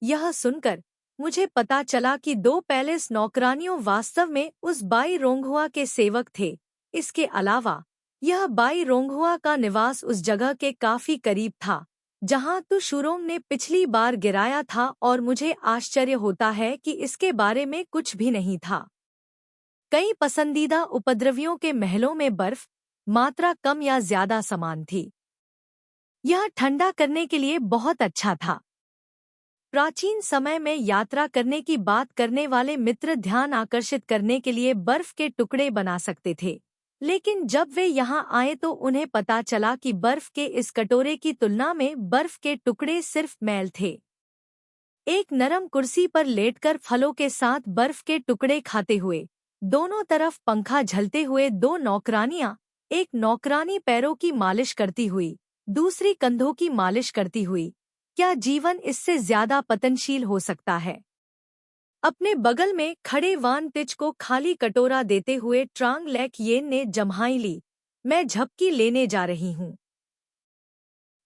[SPEAKER 1] यह सुनकर मुझे पता चला कि दो पैलेस नौकरानियों वास्तव में उस बाई रोंगहुआ के सेवक थे। इसके अलावा यह बाई रोंगहुआ का निवास उस जगह के काफी करीब था जहां तु शुरोंग ने पिछली बार गिराया था और मुझे आश्चर्य होता है कि इसके बारे में कुछ भी नहीं था। कई पसंदीदा उपद्रवियों के महलों में बर्फ मात्रा कम या ज्यादा समान थी। यह ठंडा करने के लिए बहुत अच्छा था। प्राचीन समय में यात्रा करने की बात करने वाले मित्र ध्यान आकर्षित करने के लिए बर्फ के टुकड़े बना सकते थे, लेकिन जब वे यहाँ आए तो उन्हें पता चला कि बर्फ के इस कटोरे की तुलना में बर्फ के टुकड़े सिर्फ मैल थे। एक नरम कुर्सी पर लेटकर फलों के साथ बर्फ के टुकड़े खाते हुए, दोनों तरफ पंखा झलते हुए दो नौकरानियां, एक नौकरानी पैरों की मालिश करती हुई, दूसरी कंधों की मालिश करती हुई। क्या जीवन इससे ज्यादा पतनशील हो सकता है? अपने बगल में खड़े वान तिच को खाली कटोरा देते हुए ट्रांग लेक येन ने जम्हाई ली। मैं झपकी लेने जा रही हूँ।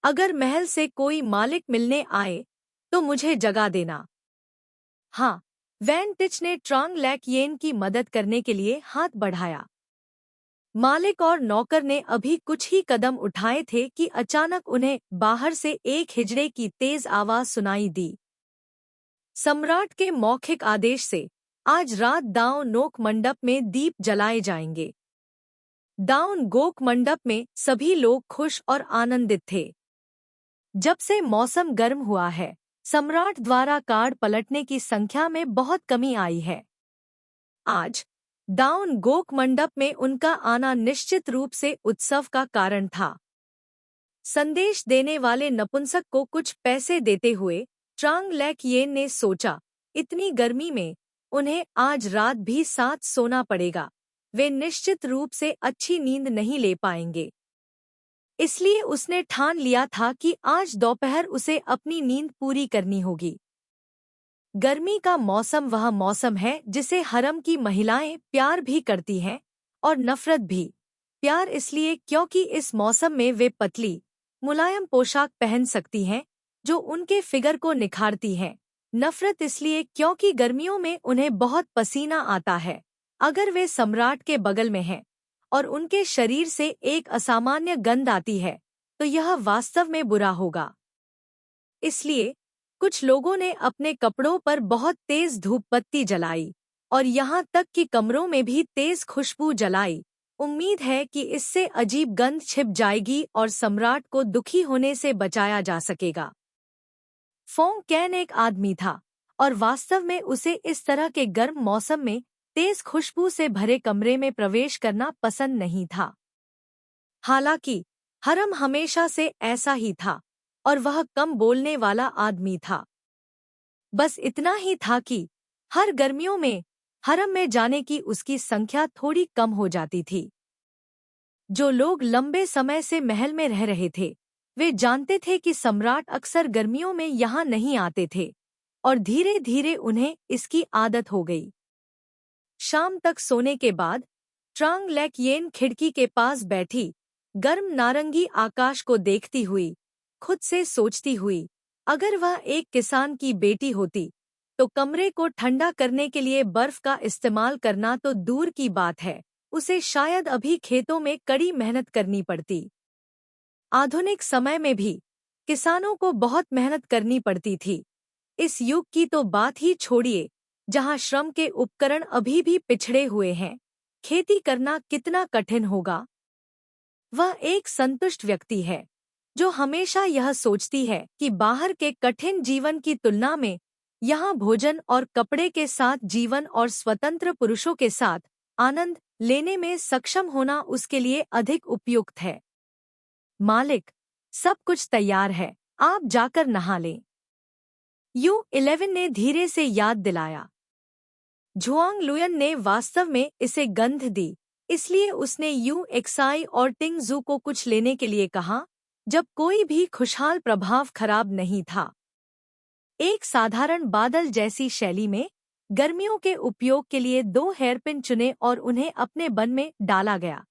[SPEAKER 1] अगर महल से कोई मालिक मिलने आए तो मुझे जगा देना। हाँ, वैन तिच ने ट्रांग लेक येन की मदद करने के लिए हाथ बढ़ाया। मालिक और नौकर ने अभी कुछ ही कदम उठाए थे कि अचानक उन्हें बाहर से एक हिजड़े की तेज आवाज सुनाई दी। सम्राट के मौखिक आदेश से आज रात दाउन गोक मंडप में दीप जलाए जाएंगे। दाउन गोक मंडप में सभी लोग खुश और आनंदित थे। जब से मौसम गर्म हुआ है, सम्राट द्वारा कार्ड पलटने की संख्या में बहुत कमी आई है। आज दाउन गोक मंडप में उनका आना निश्चित रूप से उत्सव का कारण था। संदेश देने वाले नपुंसक को कुछ पैसे देते हुए ट्रांग लेक येन ने सोचा, इतनी गर्मी में उन्हें आज रात भी साथ सोना पड़ेगा। वे निश्चित रूप से अच्छी नींद नहीं ले पाएंगे। इसलिए उसने ठान लिया था कि आज दोपहर उसे अपनी नींद पूरी करनी होगी। गर्मी का मौसम वह मौसम है जिसे हरम की महिलाएं प्यार भी करती हैं और नफरत भी। प्यार इसलिए क्योंकि इस मौसम में वे पतली, मुलायम पोशाक पहन सकती हैं जो उनके फिगर को निखारती हैं। नफरत इसलिए क्योंकि गर्मियों में उन्हें बहुत पसीना आता है अगर वे सम्राट के बगल में हैं और उनके शरीर से एक असामान्य गंध आती है तो यह वास्तव में बुरा होगा। इसलिए कुछ लोगों ने अपने कपड़ों पर बहुत तेज धूप बत्ती जलाई और यहाँ तक कि कमरों में भी तेज खुशबू जलाई। उम्मीद है कि इससे अजीब गंध छिप जाएगी और सम्राट को दुखी होने से बचाया जा सकेगा। फोंग कैन एक आदमी था और वास्तव में उसे इस तरह के गर्म मौसम में तेज खुशबू से भरे कमरे में प्रवेश करना पसंद नहीं था। हालांकि हरम हमेशा से ऐसा ही था और वह कम बोलने वाला आदमी था। बस इतना ही था कि हर गर्मियों में हरम में जाने की उसकी संख्या थोड़ी कम हो जाती थी। जो लोग लंबे समय से महल में रह रहे थे वे जानते थे कि सम्राट अक्सर गर्मियों में यहाँ नहीं आते थे और धीरे धीरे उन्हें इसकी आदत हो गई। शाम तक सोने के बाद ट्रांग लेक येन खिड़की के पास बैठी, गर्म नारंगी आकाश को देखती हुई, खुद से सोचती हुई, अगर वह एक किसान की बेटी होती तो कमरे को ठंडा करने के लिए बर्फ का इस्तेमाल करना तो दूर की बात है, उसे शायद अभी खेतों में कड़ी मेहनत करनी पड़ती। आधुनिक समय में भी किसानों को बहुत मेहनत करनी पड़ती थी। इस युग की तो बात ही छोड़िए, जहां श्रम के उपकरण अभी भी पिछड़े हुए हैं। खेती करना कितना कठिन होगा। वह एक संतुष्ट व्यक्ति है जो हमेशा यह सोचती है कि बाहर के कठिन जीवन की तुलना में यहाँ भोजन और कपड़े के साथ जीवन और स्वतंत्र पुरुषों के साथ आनंद लेने में सक्षम होना उसके लिए अधिक उपयुक्त है। मालिक, सब कुछ तैयार है, आप जाकर नहा लें। U11 ने धीरे से याद दिलाया। झुआंग लुयन ने वास्तव में इसे गंध दी, इसलिए उसने UXI और टिंगजू को कुछ लेने के लिए कहा, जब कोई भी खुशहाल प्रभाव खराब नहीं था। एक साधारण बादल जैसी शैली में गर्मियों के उपयोग के लिए 2 हेयरपिन चुने और उन्हें अपने बन में डाला गया।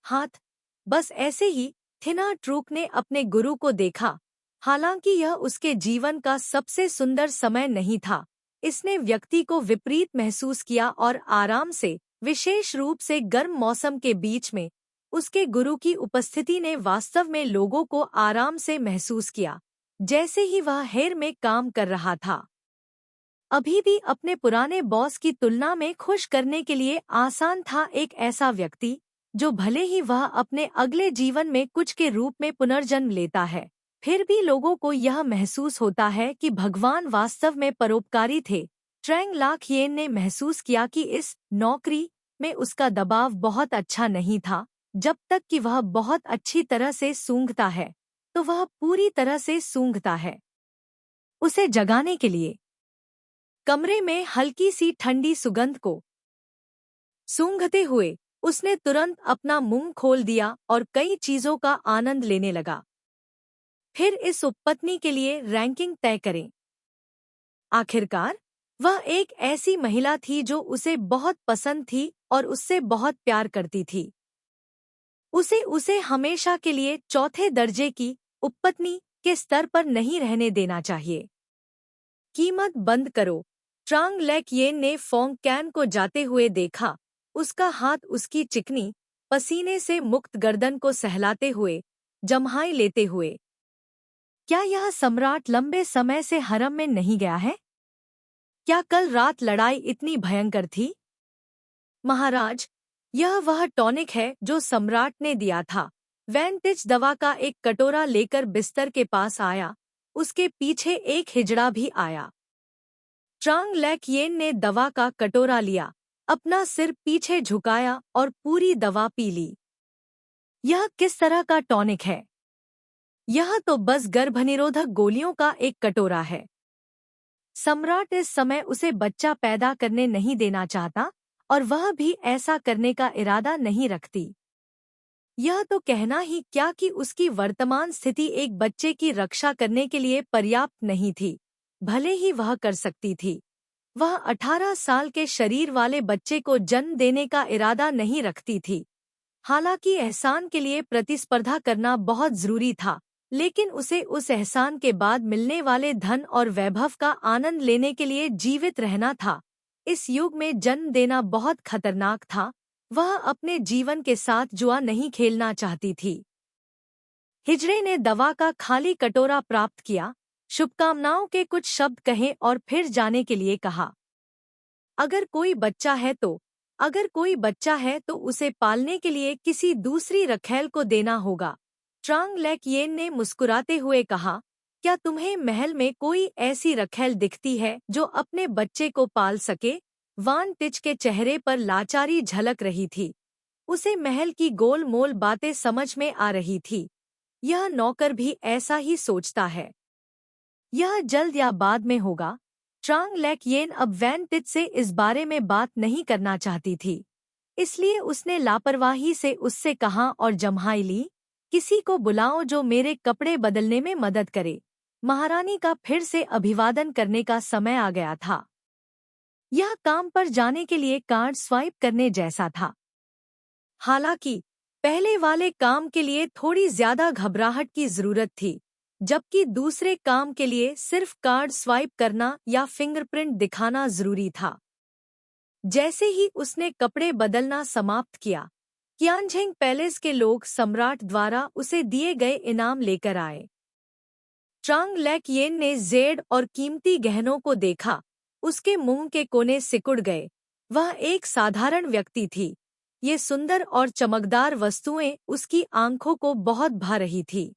[SPEAKER 1] हाथ बस ऐसे ही थिना ट्रूक ने अपने गुरु को देखा। हालांकि यह उसके जीवन का सबसे सुंदर समय नहीं था, इसने व्यक्ति को विपरीत महसूस किया और आराम से, विशेष रूप से गर्म मौसम के बीच में, उसके गुरु की उपस्थिति ने वास्तव में लोगों को आराम से महसूस किया, जैसे ही वह हेर में काम कर रहा था। अभी भी अपने पुराने बॉस की तुलना में खुश करने के लिए आसान था एक ऐसा व्यक्ति, जो भले ही वह अपने अगले जीवन में कुछ के रूप में पुनर्जन्म लेता है, फिर भी लोगों को यह महसूस होता है कि भगवान वास्तव में परोपकारी थे। ट्रैंग लाक येन ने महसूस किया कि इस नौकरी में उसका दबाव बहुत अच्छा नहीं था। जब तक कि वह बहुत अच्छी तरह से सूंघता है, तो वह पूरी तरह से सूंघता है। उसे जगाने के लिए कमरे में हल्की सी ठंडी सुगंध को सूंघते हुए उसने तुरंत अपना मुंह खोल दिया और कई चीजों का आनंद लेने लगा। फिर इस उपपत्नी के लिए रैंकिंग तय करें। आखिरकार वह एक ऐसी महिला थी जो उसे बहुत पसंद थी और उससे बहुत प्यार करती थी। उसे हमेशा के लिए चौथे दर्जे की उपपत्नी के स्तर पर नहीं रहने देना चाहिए। कीमत बंद करो। ट्रांग लेक येन ने फोंग कैन को जाते हुए देखा। उसका हाथ उसकी चिकनी, पसीने से मुक्त गर्दन को सहलाते हुए, जम्हाई लेते हुए। क्या यह सम्राट लंबे समय से हरम में नहीं गया है? क्या कल रात लड़ाई इतनी भयंकर थी? महाराज, यह वह टॉनिक है जो सम्राट ने दिया था। वैन टिच दवा का एक कटोरा लेकर बिस्तर के पास आया। उसके पीछे एक हिजड़ा भी आया। ट्रांग लेक येन ने दवा का कटोरा लिया, अपना सिर पीछे झुकाया और पूरी दवा पी ली। यह किस तरह का टॉनिक है? यह तो बस गर्भनिरोधक गोलियों का एक कटोरा है। सम्राट इस समय उसे बच्चा पैदा करने नहीं देना चाहता और वह भी ऐसा करने का इरादा नहीं रखती। यह तो कहना ही क्या कि उसकी वर्तमान स्थिति एक बच्चे की रक्षा करने के लिए पर्याप्त नहीं थी। भले ही वह कर सकती थी, वह 18 साल के शरीर वाले बच्चे को जन्म देने का इरादा नहीं रखती थी। हालांकि एहसान के लिए प्रतिस्पर्धा करना बहुत जरूरी था, लेकिन उसे उस एहसान के बाद मिलने वाले धन और वैभव का आनंद लेने के लिए जीवित रहना था। इस युग में जन्म देना बहुत खतरनाक था। वह अपने जीवन के साथ जुआ नहीं खेलना चाहती थी। हिजड़े ने दवा का खाली कटोरा प्राप्त किया, शुभकामनाओं के कुछ शब्द कहे और फिर जाने के लिए कहा। अगर कोई बच्चा है तो उसे पालने के लिए किसी दूसरी रखैल को देना होगा। ट्रांग लेक येन ने मुस्कुराते हुए कहा, क्या तुम्हें महल में कोई ऐसी रखैल दिखती है जो अपने बच्चे को पाल सके? वान टिच के चेहरे पर लाचारी झलक रही थी। उसे महल की गोलमोल बातें समझ में आ रही थी। यह नौकर भी ऐसा ही सोचता है। यह जल्द या बाद में होगा। ट्रांग लेक येन अब वैन टिच से इस बारे में बात नहीं करना चाहती थी, इसलिए उसने लापरवाही से उससे कहा और जम्हाई ली, किसी को बुलाओ जो मेरे कपड़े बदलने में मदद करे। महारानी का फिर से अभिवादन करने का समय आ गया था। यह काम पर जाने के लिए कार्ड स्वाइप करने जैसा था। हालांकि पहले वाले काम के लिए थोड़ी ज्यादा घबराहट की जरूरत थी। जबकि दूसरे काम के लिए सिर्फ कार्ड स्वाइप करना या फिंगरप्रिंट दिखाना जरूरी था। जैसे ही उसने कपड़े बदलना समाप्त किया, क्यानझेंग पैलेस के लोग सम्राट द्वारा उसे दिए गए इनाम लेकर आए। ट्रांग लेक येन ने जेड और कीमती गहनों को देखा। उसके मुंह के कोने सिकुड़ गए। वह एक साधारण व्यक्ति थी। ये सुंदर और चमकदार वस्तुएं उसकी आंखों को बहुत भा रही थी।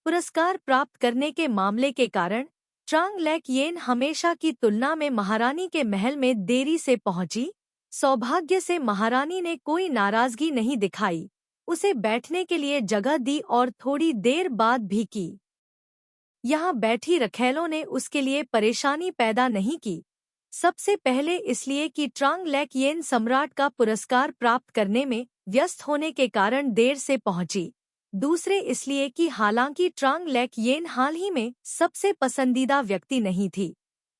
[SPEAKER 1] पुरस्कार प्राप्त करने के मामले के कारण ट्रांग लेक येन हमेशा की तुलना में महारानी के महल में देरी से पहुंची। सौभाग्य से महारानी ने कोई नाराजगी नहीं दिखाई, उसे बैठने के लिए जगह दी और थोड़ी देर बात भी की। यहाँ बैठी रखैलों ने उसके लिए परेशानी पैदा नहीं की। सबसे पहले इसलिए कि ट्रांग लेक येन सम्राट का पुरस्कार प्राप्त करने में व्यस्त होने के कारण देर से पहुंची। दूसरे इसलिए कि हालांकि ट्रांग लेक येन हाल ही में सबसे पसंदीदा व्यक्ति नहीं थी,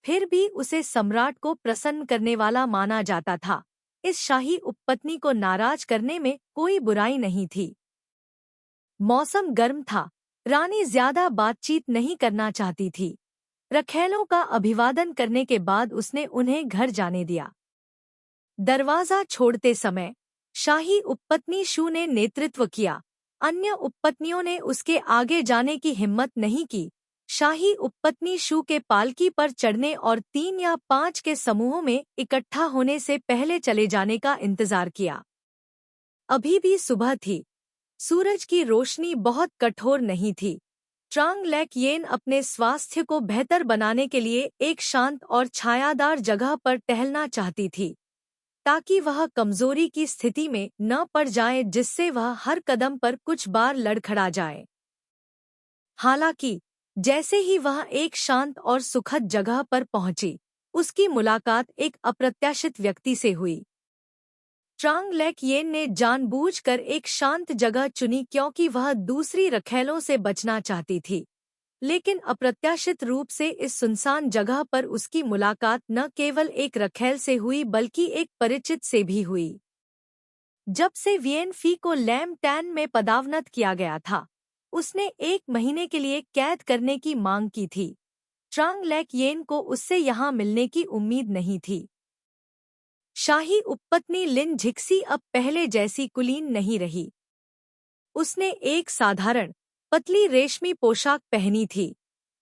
[SPEAKER 1] फिर भी उसे सम्राट को प्रसन्न करने वाला माना जाता था। इस शाही उपपत्नी को नाराज करने में कोई बुराई नहीं थी। मौसम गर्म था। रानी ज्यादा बातचीत नहीं करना चाहती थी। रखैलों का अभिवादन करने के बाद उसने उन्हें घर जाने दिया। दरवाजा छोड़ते समय शाही उपपत्नी शू ने नेतृत्व किया। अन्य उपपत्नियों ने उसके आगे जाने की हिम्मत नहीं की। शाही उपपत्नी शू के पालकी पर चढ़ने और 3 या 5 के समूहों में इकट्ठा होने से पहले चले जाने का इंतजार किया। अभी भी सुबह थी। सूरज की रोशनी बहुत कठोर नहीं थी। ट्रांग लेक येन अपने स्वास्थ्य को बेहतर बनाने के लिए एक शांत और छायादार जगह पर टहलना चाहती थी, ताकि वह कमजोरी की स्थिति में न पड़ जाए जिससे वह हर कदम पर कुछ बार लड़खड़ा जाए। हालांकि जैसे ही वह एक शांत और सुखद जगह पर पहुंची, उसकी मुलाकात एक अप्रत्याशित व्यक्ति से हुई। ट्रांग लेक येन ने जानबूझकर एक शांत जगह चुनी क्योंकि वह दूसरी रखैलों से बचना चाहती थी, लेकिन अप्रत्याशित रूप से इस सुनसान जगह पर उसकी मुलाकात न केवल एक रखैल से हुई बल्कि एक परिचित से भी हुई। जब से वियेन फी को लैम टैन में पदावनत किया गया था, उसने 1 महीने के लिए कैद करने की मांग की थी। ट्रांग लेक येन को उससे यहाँ मिलने की उम्मीद नहीं थी। शाही उपपत्नी लिन झिक्सी अब पहले जैसी कुलीन नहीं रही। उसने एक साधारण पतली रेशमी पोशाक पहनी थी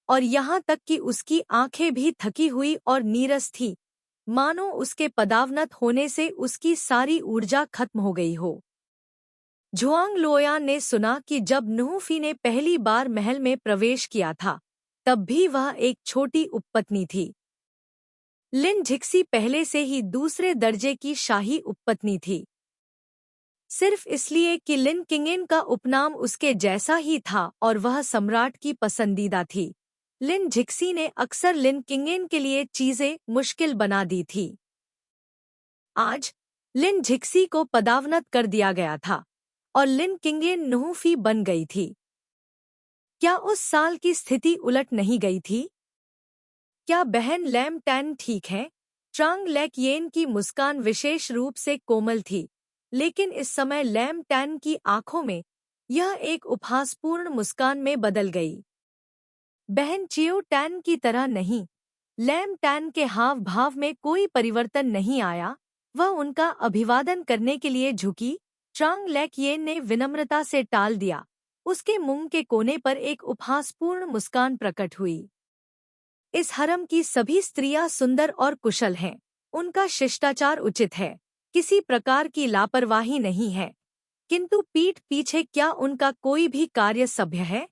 [SPEAKER 1] और यहाँ तक कि उसकी आंखें भी थकी हुई और नीरस थीं, मानो उसके पदावनत होने से उसकी सारी ऊर्जा खत्म हो गई हो। झुआंग लोयान ने सुना कि जब नुहफी ने पहली बार महल में प्रवेश किया था, तब भी वह एक छोटी उपपत्नी थी। लिन झिक्सी पहले से ही दूसरे दर्जे की शाही उपपत्नी थी, सिर्फ इसलिए कि लिन किंगेन का उपनाम उसके जैसा ही था और वह सम्राट की पसंदीदा थी। लिन झिक्सी ने अक्सर लिन किंगेन के लिए चीजें मुश्किल बना दी थी। आज लिन झिक्सी को पदावनत कर दिया गया था और लिन किंगेन नुहफी बन गई थी। क्या उस साल की स्थिति उलट नहीं गई थी? क्या बहन लैम टैन ठीक है? ट्रांग लेक येन की मुस्कान विशेष रूप से कोमल थी, लेकिन इस समय लैम टैन की आंखों में यह एक उपहासपूर्ण मुस्कान में बदल गई। बहन चियो टैन की तरह नहीं। लैम टैन के हाव भाव में कोई परिवर्तन नहीं आया। वह उनका अभिवादन करने के लिए झुकी। ट्रांग लेक येन ने विनम्रता से टाल दिया। उसके मुंह के कोने पर एक उपहासपूर्ण मुस्कान प्रकट हुई। इस हरम की सभी स्त्रियां सुंदर और कुशल हैं। उनका शिष्टाचार उचित है, किसी प्रकार की लापरवाही नहीं है, किंतु पीठ पीछे क्या उनका कोई भी कार्य सभ्य है?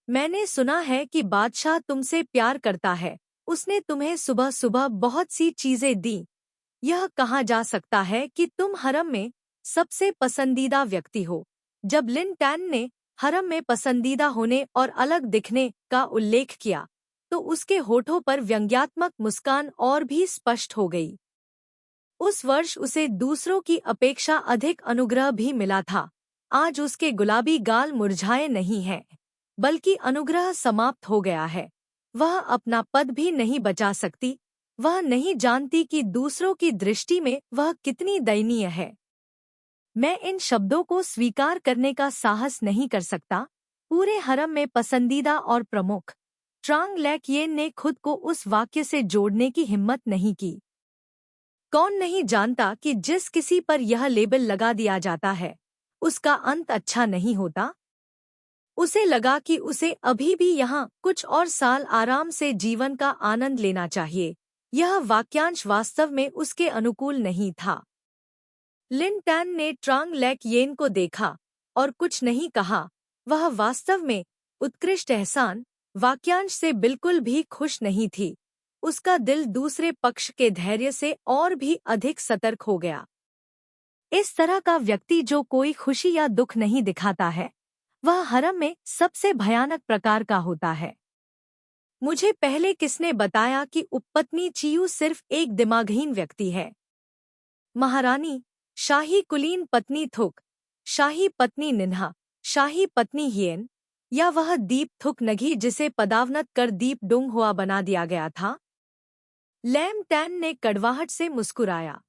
[SPEAKER 1] मैंने सुना है कि बादशाह तुमसे प्यार करता है। उसने तुम्हें सुबह सुबह बहुत सी चीजें दी। यह कहा जा सकता है कि तुम हरम में सबसे पसंदीदा व्यक्ति हो। जब लिन टैन ने हरम में पसंदीदा होने और अलग दिखने का उल्लेख किया, तो उसके होठों पर व्यंग्यात्मक मुस्कान और भी स्पष्ट हो गई। उस वर्ष उसे दूसरों की अपेक्षा अधिक अनुग्रह भी मिला था। आज उसके गुलाबी गाल मुरझाए नहीं हैं, बल्कि अनुग्रह समाप्त हो गया है। वह अपना पद भी नहीं बचा सकती। वह नहीं जानती कि दूसरों की दृष्टि में वह कितनी दयनीय है। मैं इन शब्दों को स्वीकार करने का साहस नहीं कर सकता, पूरे हरम में पसंदीदा और प्रमुख। ट्रांग लैकयेन ने खुद को उस वाक्य से जोड़ने की हिम्मत नहीं की। कौन नहीं जानता कि जिस किसी पर यह लेबल लगा दिया जाता है, उसका अंत अच्छा नहीं होता। उसे लगा कि उसे अभी भी यहाँ कुछ और साल आराम से जीवन का आनंद लेना चाहिए। यह वाक्यांश वास्तव में उसके अनुकूल नहीं था। लिन टैन ने ट्रांग लैकयेन को देखा और कुछ नहीं कहा। वह वास्तव में उत्कृष्ट एहसान वाक्यांश से बिल्कुल भी खुश नहीं थी। उसका दिल दूसरे पक्ष के धैर्य से और भी अधिक सतर्क हो गया। इस तरह का व्यक्ति जो कोई खुशी या दुख नहीं दिखाता है, वह हरम में सबसे भयानक प्रकार का होता है। मुझे पहले किसने बताया कि उपपत्नी चियू सिर्फ एक दिमागहीन व्यक्ति है? महारानी, शाही कुलीन पत्नी थुक, शाही पत्नी निन्हा, शाही पत्नी हियन, या वह दीप थुक नगी जिसे पदावनत कर दीप डुंग हुआ बना दिया गया था? लैम टैन ने कड़वाहट से मुस्कुराया।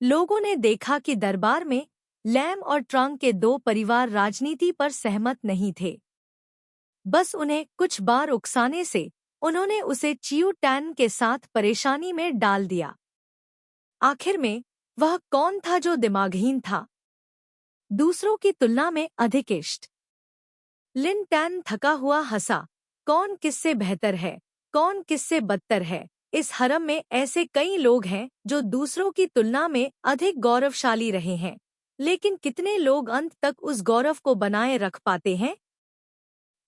[SPEAKER 1] लोगों ने देखा कि दरबार में लैम और ट्रांग के दो परिवार राजनीति पर सहमत नहीं थे। बस उन्हें कुछ बार उकसाने से उन्होंने उसे चियू टैन के साथ परेशानी में डाल दिया। आखिर में वह कौन था जो दिमागहीन था? दूसरों की तुलना में अधिक इष्ट। लिन टैन थका हुआ हंसा। कौन किससे बेहतर है, कौन किससे बदतर है? इस हरम में ऐसे कई लोग हैं जो दूसरों की तुलना में अधिक गौरवशाली रहे हैं, लेकिन कितने लोग अंत तक उस गौरव को बनाए रख पाते हैं?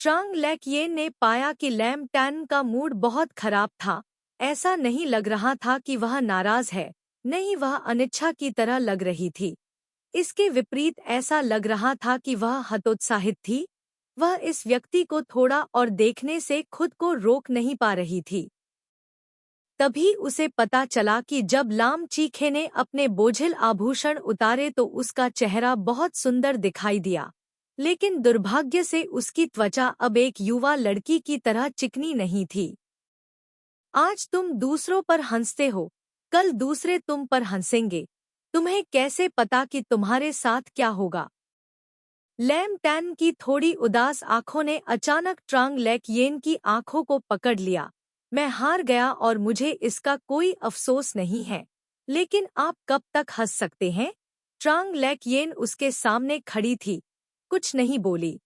[SPEAKER 1] ट्रांग लैकयेन ने पाया कि लैम टैन का मूड बहुत खराब था। ऐसा नहीं लग रहा था कि वह नाराज है, नहीं, वह अनिच्छा की तरह लग रही थी। इसके विपरीत ऐसा लग रहा था कि वह हतोत्साहित थी। वह इस व्यक्ति को थोड़ा और देखने से खुद को रोक नहीं पा रही थी। तभी उसे पता चला कि जब लाम चीखे ने अपने बोझिल आभूषण उतारे तो उसका चेहरा बहुत सुंदर दिखाई दिया, लेकिन दुर्भाग्य से उसकी त्वचा अब एक युवा लड़की की तरह चिकनी नहीं थी। आज तुम दूसरों पर हंसते हो, कल दूसरे तुम पर हंसेंगे। तुम्हें कैसे पता कि तुम्हारे साथ क्या होगा? लैम टैन की थोड़ी उदास आंखों ने अचानक ट्रांग लैकयेन की आंखों को पकड़ लिया। मैं हार गया और मुझे इसका कोई अफसोस नहीं है, लेकिन आप कब तक हंस सकते हैं? ट्रांग लैकयेन उसके सामने खड़ी थी, कुछ नहीं बोली।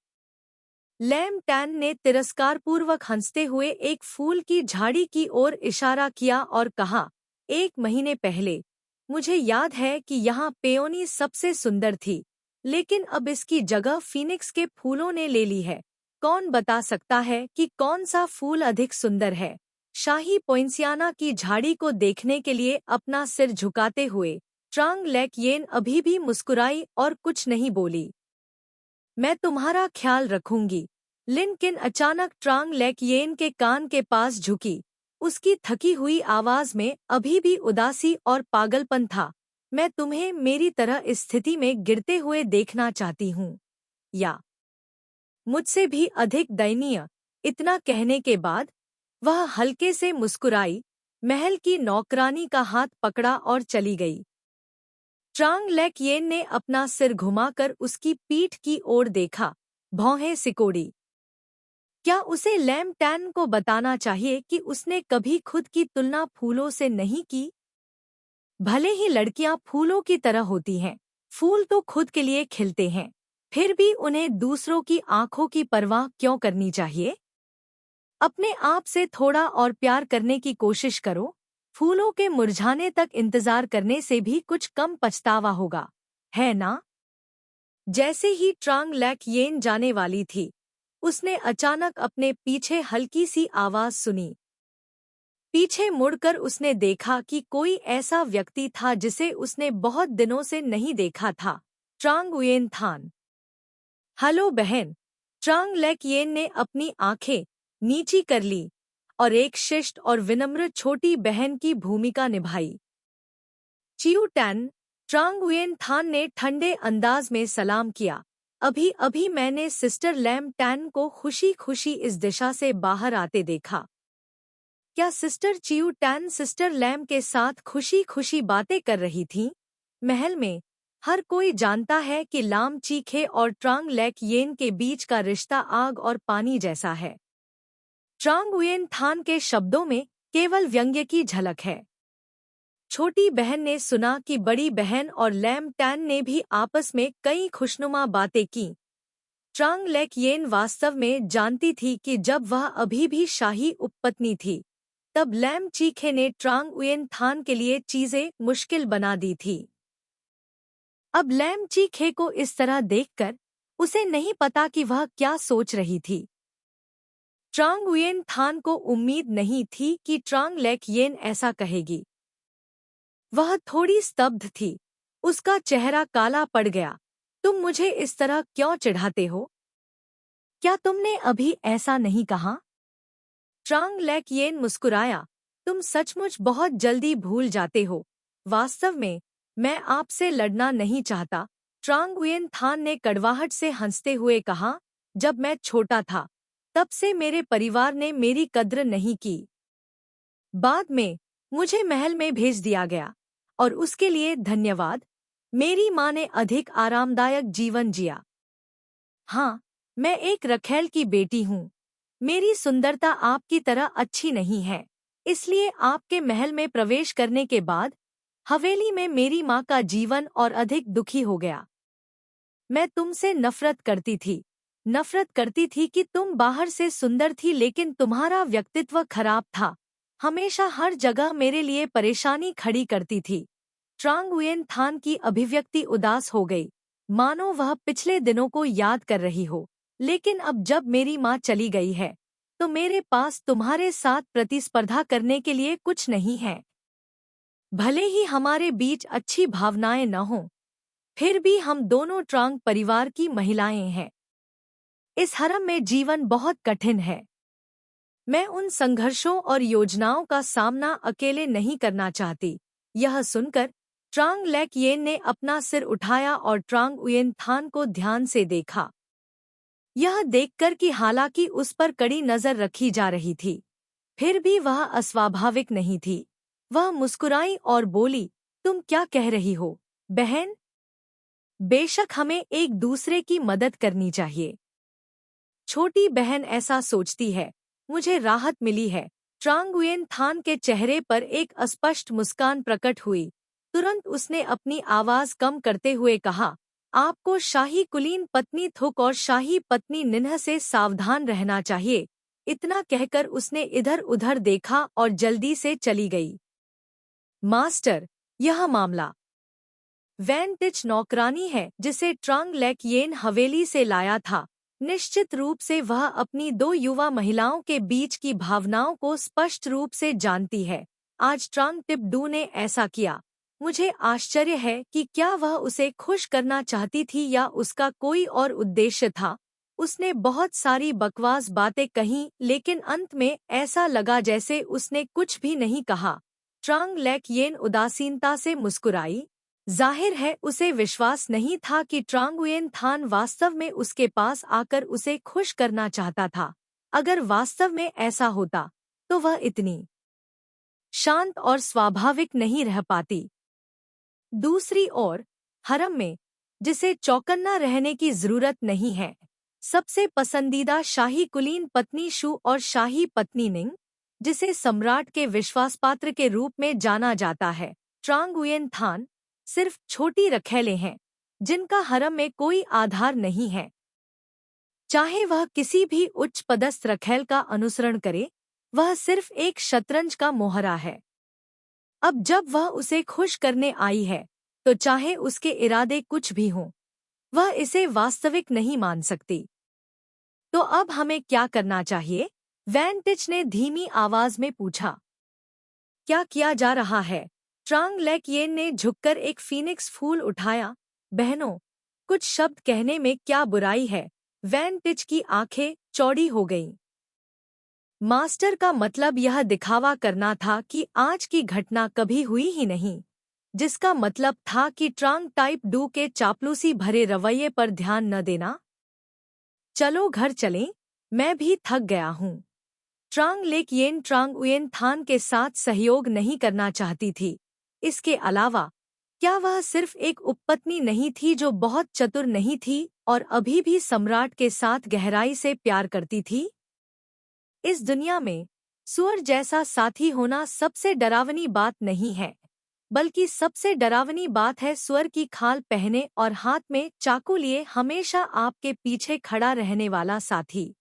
[SPEAKER 1] लैम टैन ने तिरस्कारपूर्वक हंसते हुए एक फूल की झाड़ी की ओर इशारा किया और कहा, 1 महीने पहले मुझे याद है कि यहाँ पेओनी सबसे सुंदर थी, लेकिन अब इसकी जगह फीनिक्स के फूलों ने ले ली है। कौन बता सकता है कि कौन सा फूल अधिक सुंदर है? शाही पोइंसियाना की झाड़ी को देखने के लिए अपना सिर झुकाते हुए ट्रांग लैकयेन अभी भी मुस्कुराई और कुछ नहीं बोली। मैं तुम्हारा ख्याल रखूंगी। लिनकिन अचानक ट्रांग लैकयेन के कान के पास झुकी। उसकी थकी हुई आवाज में अभी भी उदासी और पागलपन था। मैं तुम्हें मेरी तरह इस स्थिति में गिरते हुए देखना चाहती हूँ, या मुझसे भी अधिक दयनीय। इतना कहने के बाद वह हल्के से मुस्कुराई, महल की नौकरानी का हाथ पकड़ा और चली गई। ट्रांग लैकयेन ने अपना सिर घुमाकर उसकी पीठ की ओर देखा, भौहें सिकोड़ी। क्या उसे लैम टैन को बताना चाहिए कि उसने कभी खुद की तुलना फूलों से नहीं की? भले ही लड़कियां फूलों की तरह होती हैं, फूल तो खुद के लिए खिलते हैं, फिर भी उन्हें दूसरों की आंखों की परवाह क्यों करनी चाहिए? अपने आप से थोड़ा और प्यार करने की कोशिश करो। फूलों के मुरझाने तक इंतजार करने से भी कुछ कम पछतावा होगा, है ना? जैसे ही ट्रांग लैकयेन जाने वाली थी, उसने अचानक अपने पीछे हल्की सी आवाज सुनी। पीछे मुड़कर उसने देखा कि कोई ऐसा व्यक्ति था जिसे उसने बहुत दिनों से नहीं देखा था, ट्रांग उयेन थान। हेलो बहन। ट्रांग लैकयेन ने अपनी आंखें नीची कर ली और एक शिष्ट और विनम्र छोटी बहन की भूमिका निभाई। चियू टैन, ट्रांग उयेन थान ने ठंडे अंदाज में सलाम किया। अभी अभी मैंने सिस्टर लैम टैन को खुशी खुशी इस दिशा से बाहर आते देखा। क्या सिस्टर चियू टैन सिस्टर लैम के साथ खुशी खुशी बातें कर रही थीं? महल में हर कोई जानता है कि लाम चीखे और ट्रांग लेक येन के बीच का रिश्ता आग और पानी जैसा है। ट्रांग उयेन थान के शब्दों में केवल व्यंग्य की झलक है। छोटी बहन ने सुना कि बड़ी बहन और लैम टैन ने भी आपस में कई खुशनुमा बातें की। ट्रांग लेक येन वास्तव में जानती थी कि जब वह अभी भी शाही उपपत्नी थी, तब लैम चीखे ने ट्रांग उयेन थान के लिए चीजें मुश्किल बना दी थी। अब लैम चीखे को इस तरह देखकर उसे नहीं पता कि वह क्या सोच रही थी। ट्रांग उयेन थान को उम्मीद नहीं थी कि ट्रांग लेक येन ऐसा कहेगी। वह थोड़ी स्तब्ध थी। उसका चेहरा काला पड़ गया। तुम मुझे इस तरह क्यों चिढ़ाते हो? क्या तुमने अभी ऐसा नहीं कहा? ट्रांग लेक येन मुस्कुराया। तुम सचमुच बहुत जल्दी भूल जाते हो। वास्तव में मैं आपसे लड़ना नहीं चाहता, ट्रांग उयेन थान ने कड़वाहट से हंसते हुए कहा। जब मैं छोटा था, तब से मेरे परिवार ने मेरी कद्र नहीं की। बाद में मुझे महल में भेज दिया गया और उसके लिए धन्यवाद। मेरी माँ ने अधिक आरामदायक जीवन जिया। हाँ, मैं एक रखैल की बेटी हूँ। मेरी सुंदरता आपकी तरह अच्छी नहीं है, इसलिए आपके महल में प्रवेश करने के बाद हवेली में मेरी माँ का जीवन और अधिक दुखी हो गया। मैं तुमसे नफरत करती थी कि तुम बाहर से सुंदर थी लेकिन तुम्हारा व्यक्तित्व खराब था। हमेशा हर जगह मेरे लिए परेशानी खड़ी करती थी। ट्रांग उयेन थान की अभिव्यक्ति उदास हो गई, मानो वह पिछले दिनों को याद कर रही हो। लेकिन अब जब मेरी माँ चली गई है, तो मेरे पास तुम्हारे साथ प्रतिस्पर्धा करने के लिए कुछ नहीं है। भले ही हमारे बीच अच्छी भावनाएं न हों, फिर भी हम दोनों ट्रांग परिवार की महिलाएं हैं। इस हरम में जीवन बहुत कठिन है। मैं उन संघर्षों और योजनाओं का सामना अकेले नहीं करना चाहती। यह सुनकर ट्रांग लेक येन ने अपना सिर उठाया और ट्रांग उयेन थान को ध्यान से देखा। यह देखकर कि हालांकि उस पर कड़ी नजर रखी जा रही थी, फिर भी वह अस्वाभाविक नहीं थी। वह मुस्कुराई और बोली, तुम क्या कह रही हो, बहन? बेशक हमें एक दूसरे की मदद करनी चाहिए। छोटी बहन ऐसा सोचती है। मुझे राहत मिली है। ट्रांग उयेन थान के चेहरे पर एक अस्पष्ट मुस्कान प्रकट हुई। तुरंत उसने अपनी आवाज कम करते हुए कहा, आपको शाही कुलीन पत्नी थुक और शाही पत्नी निन्ह से सावधान रहना चाहिए। इतना कहकर उसने इधर उधर देखा और जल्दी से चली गई। मास्टर, यह मामला वैन टिच नौकरानी है जिसे ट्रांग लेक येन हवेली से लाया था। निश्चित रूप से वह अपनी दो युवा महिलाओं के बीच की भावनाओं को स्पष्ट रूप से जानती है। आज ट्रांग टिप डू ने ऐसा किया। मुझे आश्चर्य है कि क्या वह उसे खुश करना चाहती थी या उसका कोई और उद्देश्य था। उसने बहुत सारी बकवास बातें कहीं, लेकिन अंत में ऐसा लगा जैसे उसने कुछ भी नहीं कहा। ट्रांग लेक येन उदासीनता से मुस्कुराई। जाहिर है उसे विश्वास नहीं था कि ट्रांग उयेन थान वास्तव में उसके पास आकर उसे खुश करना चाहता था। अगर वास्तव में ऐसा होता, तो वह इतनी शांत और स्वाभाविक नहीं रह पाती। दूसरी ओर, हरम में, जिसे चौकन्ना रहने की जरूरत नहीं है, सबसे पसंदीदा शाही कुलीन पत्नी शू और शाही पत्नी निंग, जिसे सम्राट के विश्वासपात्र के रूप में जाना जाता है, ट्रांग उयेन थान, सिर्फ छोटी रखैलें हैं जिनका हरम में कोई आधार नहीं है। चाहे वह किसी भी उच्च पदस्थ रखैल का अनुसरण करे, वह सिर्फ एक शतरंज का मोहरा है। अब जब वह उसे खुश करने आई है, तो चाहे उसके इरादे कुछ भी हों, वह इसे वास्तविक नहीं मान सकती। तो अब हमें क्या करना चाहिए? वैन टिच ने धीमी आवाज में पूछा। क्या किया जा रहा है? ट्रांग लेक येन ने झुककर एक फीनिक्स फूल उठाया। बहनों, कुछ शब्द कहने में क्या बुराई है? वैन टिच की आंखें चौड़ी हो गईं। मास्टर का मतलब यह दिखावा करना था कि आज की घटना कभी हुई ही नहीं, जिसका मतलब था कि ट्रांग टाइप डू के चापलूसी भरे रवैये पर ध्यान न देना। चलो घर चलें, मैं भी थक गया हूँ। ट्रांग लेक येन ट्रांग उयेन थान के साथ सहयोग नहीं करना चाहती थी। इसके अलावा क्या वह सिर्फ एक उपपत्नी नहीं थी जो बहुत चतुर नहीं थी और अभी भी सम्राट के साथ गहराई से प्यार करती थी? इस दुनिया में सुअर जैसा साथी होना सबसे डरावनी बात नहीं है, बल्कि सबसे डरावनी बात है सुअर की खाल पहने और हाथ में चाकू लिए हमेशा आपके पीछे खड़ा रहने वाला साथी।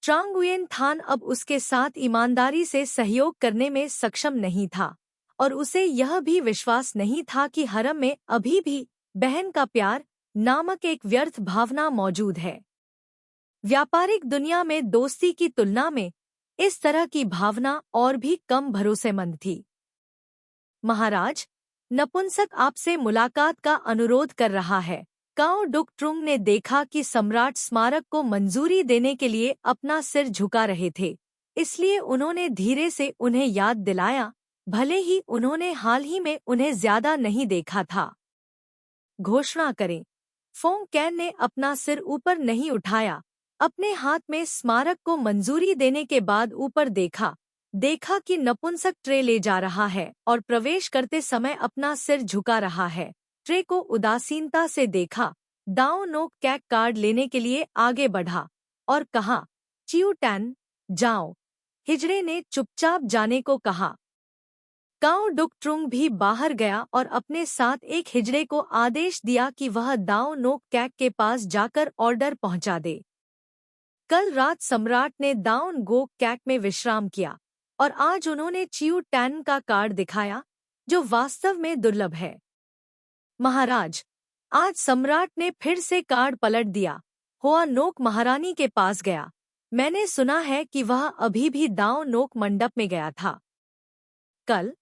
[SPEAKER 1] ट्रांग गुयेन थान अब उसके साथ ईमानदारी से सहयोग करने में सक्षम नहीं था और उसे यह भी विश्वास नहीं था कि हरम में अभी भी बहन का प्यार नामक एक व्यर्थ भावना मौजूद है। व्यापारिक दुनिया में दोस्ती की तुलना में इस तरह की भावना और भी कम भरोसेमंद थी। महाराज, नपुंसक आपसे मुलाकात का अनुरोध कर रहा है। काओ डुक ट्रुंग ने देखा कि सम्राट स्मारक को मंजूरी देने के लिए अपना सिर झुका रहे थे, इसलिए उन्होंने धीरे से उन्हें याद दिलाया, भले ही उन्होंने हाल ही में उन्हें ज्यादा नहीं देखा था। घोषणा करें। फोंग कैन ने अपना सिर ऊपर नहीं उठाया, अपने हाथ में स्मारक को मंजूरी देने के बाद ऊपर देखा कि नपुंसक ट्रे ले जा रहा है और प्रवेश करते समय अपना सिर झुका रहा है। ट्रे को उदासीनता से देखा, दाओ नोक कैक कार्ड लेने के लिए आगे बढ़ा और कहा, चियू टैन, जाओ। हिजड़े ने चुपचाप जाने को कहा। काओ डुक ट्रुंग भी बाहर गया और अपने साथ एक हिजड़े को आदेश दिया कि वह दाओ नोक कैक के पास जाकर ऑर्डर पहुंचा दे। कल रात सम्राट ने दाओन गो कैक में विश्राम किया और आज उन्होंने चियू टैन का कार्ड दिखाया, जो वास्तव में दुर्लभ है। महाराज, आज सम्राट ने फिर से कार्ड पलट दिया। होआ नोक महारानी के पास गया। मैंने सुना है कि वह अभी भी दाओ नोक मंडप में गया था। कल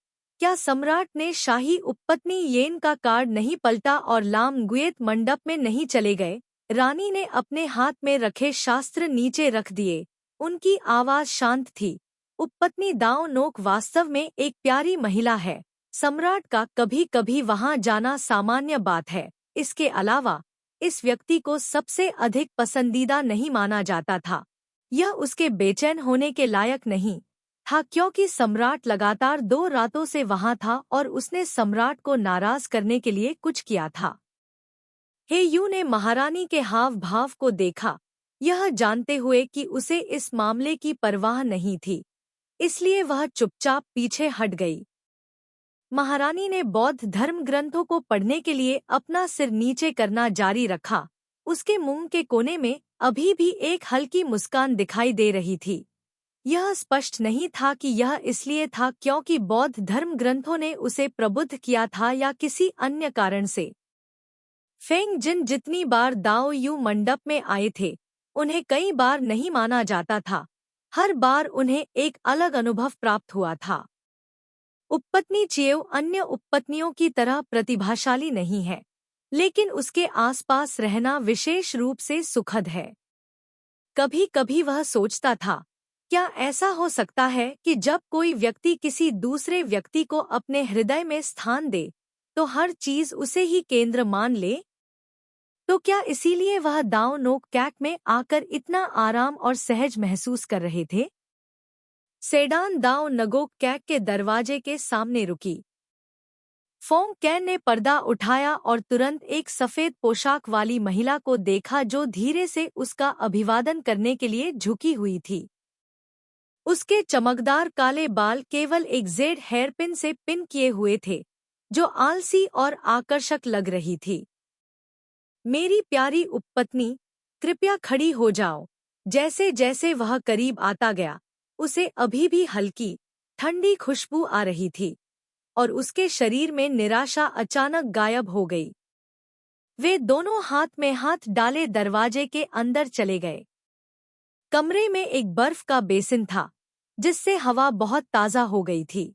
[SPEAKER 1] क्या सम्राट ने शाही उपपत्नी येन का कार्ड नहीं पलटा और लाम गुएत मंडप में नहीं चले गए? रानी ने अपने हाथ में रखे शास्त्र नीचे रख दिए। उनकी आवाज शांत थी। उपपत्नी दाओ नोक वास्तव में एक प्यारी महिला है। सम्राट का कभी कभी वहां जाना सामान्य बात है। इसके अलावा इस व्यक्ति को सबसे अधिक पसंदीदा नहीं माना जाता था। यह उसके बेचैन होने के लायक नहीं था, क्योंकि सम्राट लगातार 2 रातों से वहां था और उसने सम्राट को नाराज करने के लिए कुछ किया था। हे यू ने महारानी के हाव भाव को देखा, यह जानते हुए कि उसे इस मामले की परवाह नहीं थी, इसलिए वह चुपचाप पीछे हट गई। महारानी ने बौद्ध धर्म ग्रंथों को पढ़ने के लिए अपना सिर नीचे करना जारी रखा। उसके मुंह के कोने में अभी भी एक हल्की मुस्कान दिखाई दे रही थी। यह स्पष्ट नहीं था कि यह इसलिए था क्योंकि बौद्ध धर्म ग्रंथों ने उसे प्रबुद्ध किया था या किसी अन्य कारण से। फेंग जिन जितनी बार दाओ यू मंडप में आए थे, उन्हें कई बार नहीं माना जाता था। हर बार उन्हें एक अलग अनुभव प्राप्त हुआ था। उपपत्नी चिएव अन्य उपपत्नियों की तरह प्रतिभाशाली नहीं है, लेकिन उसके आसपास रहना विशेष रूप से सुखद है। कभी कभी वह सोचता था, क्या ऐसा हो सकता है कि जब कोई व्यक्ति किसी दूसरे व्यक्ति को अपने हृदय में स्थान दे, तो हर चीज उसे ही केंद्र मान ले? तो क्या इसीलिए वह दाओ नोक कैक में आकर इतना आराम और सहज महसूस कर रहे थे? सेडान दाओ नगोक कैक के दरवाजे के सामने रुकी। फोंग कैन ने पर्दा उठाया और तुरंत एक सफेद पोशाक वाली महिला को देखा जो धीरे से उसका अभिवादन करने के लिए झुकी हुई थी। उसके चमकदार काले बाल केवल एक जेड हेयरपिन से पिन किए हुए थे, जो आलसी और आकर्षक लग रही थी। मेरी प्यारी उपपत्नी, कृपया खड़ी हो जाओ। जैसे जैसे वह करीब आता गया, उसे अभी भी हल्की, ठंडी खुशबू आ रही थी और उसके शरीर में निराशा अचानक गायब हो गई। वे दोनों हाथ में हाथ डाले दरवाजे के अंदर चले गए। कमरे में एक बर्फ का बेसिन था, जिससे हवा बहुत ताज़ा हो गई थी।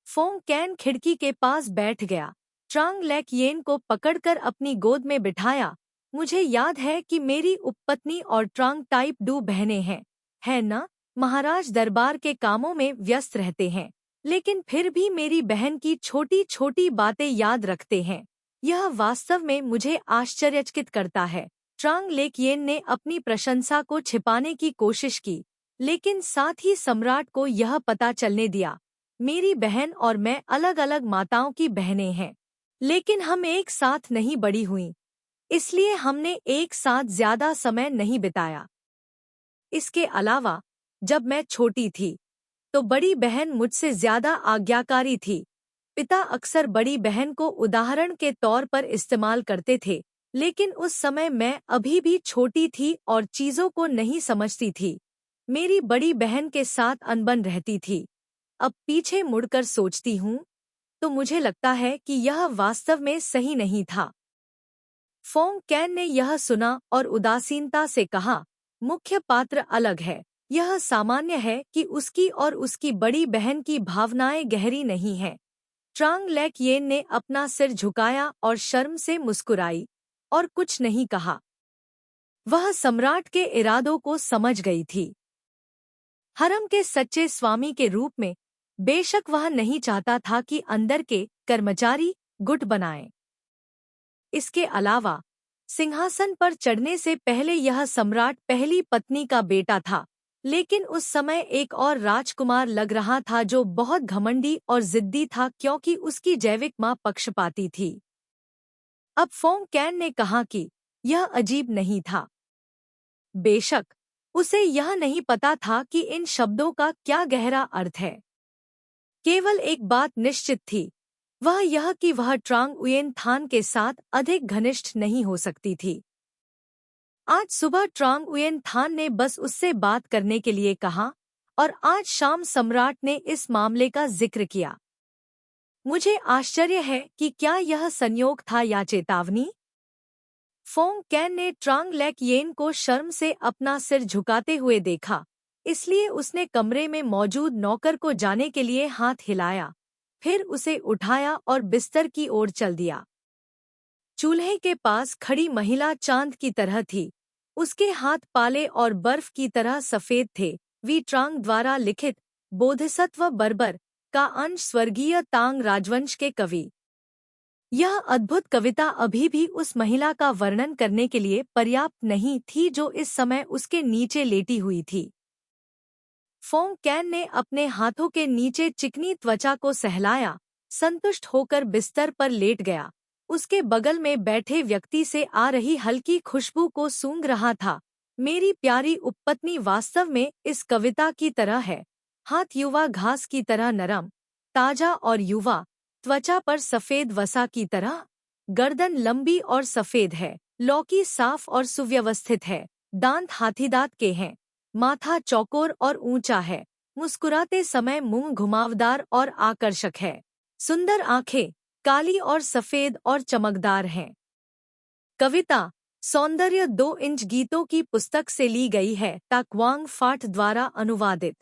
[SPEAKER 1] फोंग कैन खिड़की के पास बैठ गया, ट्रांग लेक येन को पकड़कर अपनी गोद में बिठाया। मुझे याद है कि मेरी उपपत्नी और ट्रांग टाइप डू बहनें हैं, है ना? महाराज दरबार के कामों में व्यस्त रहते हैं, लेकिन फिर भी मेरी बहन की छोटी छोटी बातें याद रखते हैं। यह वास्तव में मुझे आश्चर्यचकित करता है। ट्रांग लेक येन ने अपनी प्रशंसा को छिपाने की कोशिश की, लेकिन साथ ही सम्राट को यह पता चलने दिया मेरी बहन और मैं अलग अलग माताओं की बहनें हैं, लेकिन हम एक साथ नहीं बड़ी हुईं, इसलिए हमने एक साथ ज्यादा समय नहीं बिताया। इसके अलावा जब मैं छोटी थी तो बड़ी बहन मुझसे ज्यादा आज्ञाकारी थी। पिता अक्सर बड़ी बहन को उदाहरण के तौर पर इस्तेमाल करते थे, लेकिन उस समय मैं अभी भी छोटी थी और चीजों को नहीं समझती थी। मेरी बड़ी बहन के साथ अनबन रहती थी। अब पीछे मुड़कर सोचती हूँ तो मुझे लगता है कि यह वास्तव में सही नहीं था। फोंग कैन ने यह सुना और उदासीनता से कहा, मुख्य पात्र अलग है। यह सामान्य है कि उसकी और उसकी बड़ी बहन की भावनाएं गहरी नहीं हैं। ट्रांग लेक येन ने अपना सिर झुकाया और शर्म से मुस्कुराई और कुछ नहीं कहा। वह सम्राट के इरादों को समझ गई थी। हरम के सच्चे स्वामी के रूप में बेशक वह नहीं चाहता था कि अंदर के कर्मचारी गुट बनाएं। इसके अलावा सिंहासन पर चढ़ने से पहले यह सम्राट पहली पत्नी का बेटा था, लेकिन उस समय एक और राजकुमार लग रहा था जो बहुत घमंडी और जिद्दी था क्योंकि उसकी जैविक मां पक्षपाती थी। अब फोंग कैन ने कहा कि यह अजीब नहीं था। बेशक उसे यह नहीं पता था कि इन शब्दों का क्या गहरा अर्थ है। केवल एक बात निश्चित थी, वह यह कि वह ट्रांग उयेन थान के साथ अधिक घनिष्ठ नहीं हो सकती थी। आज सुबह ट्रांग उयेन थान ने बस उससे बात करने के लिए कहा और आज शाम सम्राट ने इस मामले का जिक्र किया। मुझे आश्चर्य है कि क्या यह संयोग था या चेतावनी। फोंग कैन ने ट्रांग लेक येन को शर्म से अपना सिर झुकाते हुए देखा, इसलिए उसने कमरे में मौजूद नौकर को जाने के लिए हाथ हिलाया, फिर उसे उठाया और बिस्तर की ओर चल दिया। चूल्हे के पास खड़ी महिला चांद की तरह थी। उसके हाथ पाले और बर्फ की तरह सफेद थे। वी ट्रांग द्वारा लिखित बोधिसत्व बर्बर का अंश स्वर्गीय तांग राजवंश के कवि। यह अद्भुत कविता अभी भी उस महिला का वर्णन करने के लिए पर्याप्त नहीं थी जो इस समय उसके नीचे लेटी हुई थी। फोंग कैन ने अपने हाथों के नीचे चिकनी त्वचा को सहलाया, संतुष्ट होकर बिस्तर पर लेट गया। उसके बगल में बैठे व्यक्ति से आ रही हल्की खुशबू को सूंघ रहा था। मेरी प्यारी उपपत्नी वास्तव में इस कविता की तरह है। हाथ युवा घास की तरह नरम, ताजा और युवा, त्वचा पर सफेद वसा की तरह। गर्दन लंबी और सफेद है, लौकी साफ और सुव्यवस्थित है, दांत हाथीदांत के हैं, माथा चौकोर और ऊंचा है, मुस्कुराते समय मुंह घुमावदार और आकर्षक है। सुंदर आंखें काली और सफेद और चमकदार हैं। कविता सौंदर्य 2 इंच गीतों की पुस्तक से ली गई है, ताक्वांग फाट द्वारा अनुवादित।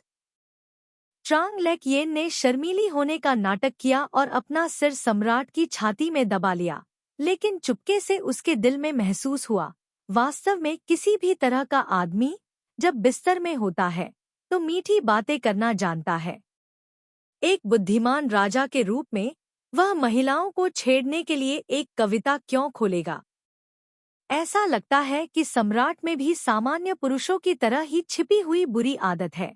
[SPEAKER 1] ट्रांग लेक येन ने शर्मीली होने का नाटक किया और अपना सिर सम्राट की छाती में दबा लिया, लेकिन चुपके से उसके दिल में महसूस हुआ, वास्तव में किसी भी तरह का आदमी जब बिस्तर में होता है तो मीठी बातें करना जानता है। एक बुद्धिमान राजा के रूप में वह महिलाओं को छेड़ने के लिए एक कविता क्यों खोलेगा। ऐसा लगता है कि सम्राट में भी सामान्य पुरुषों की तरह ही छिपी हुई बुरी आदत है।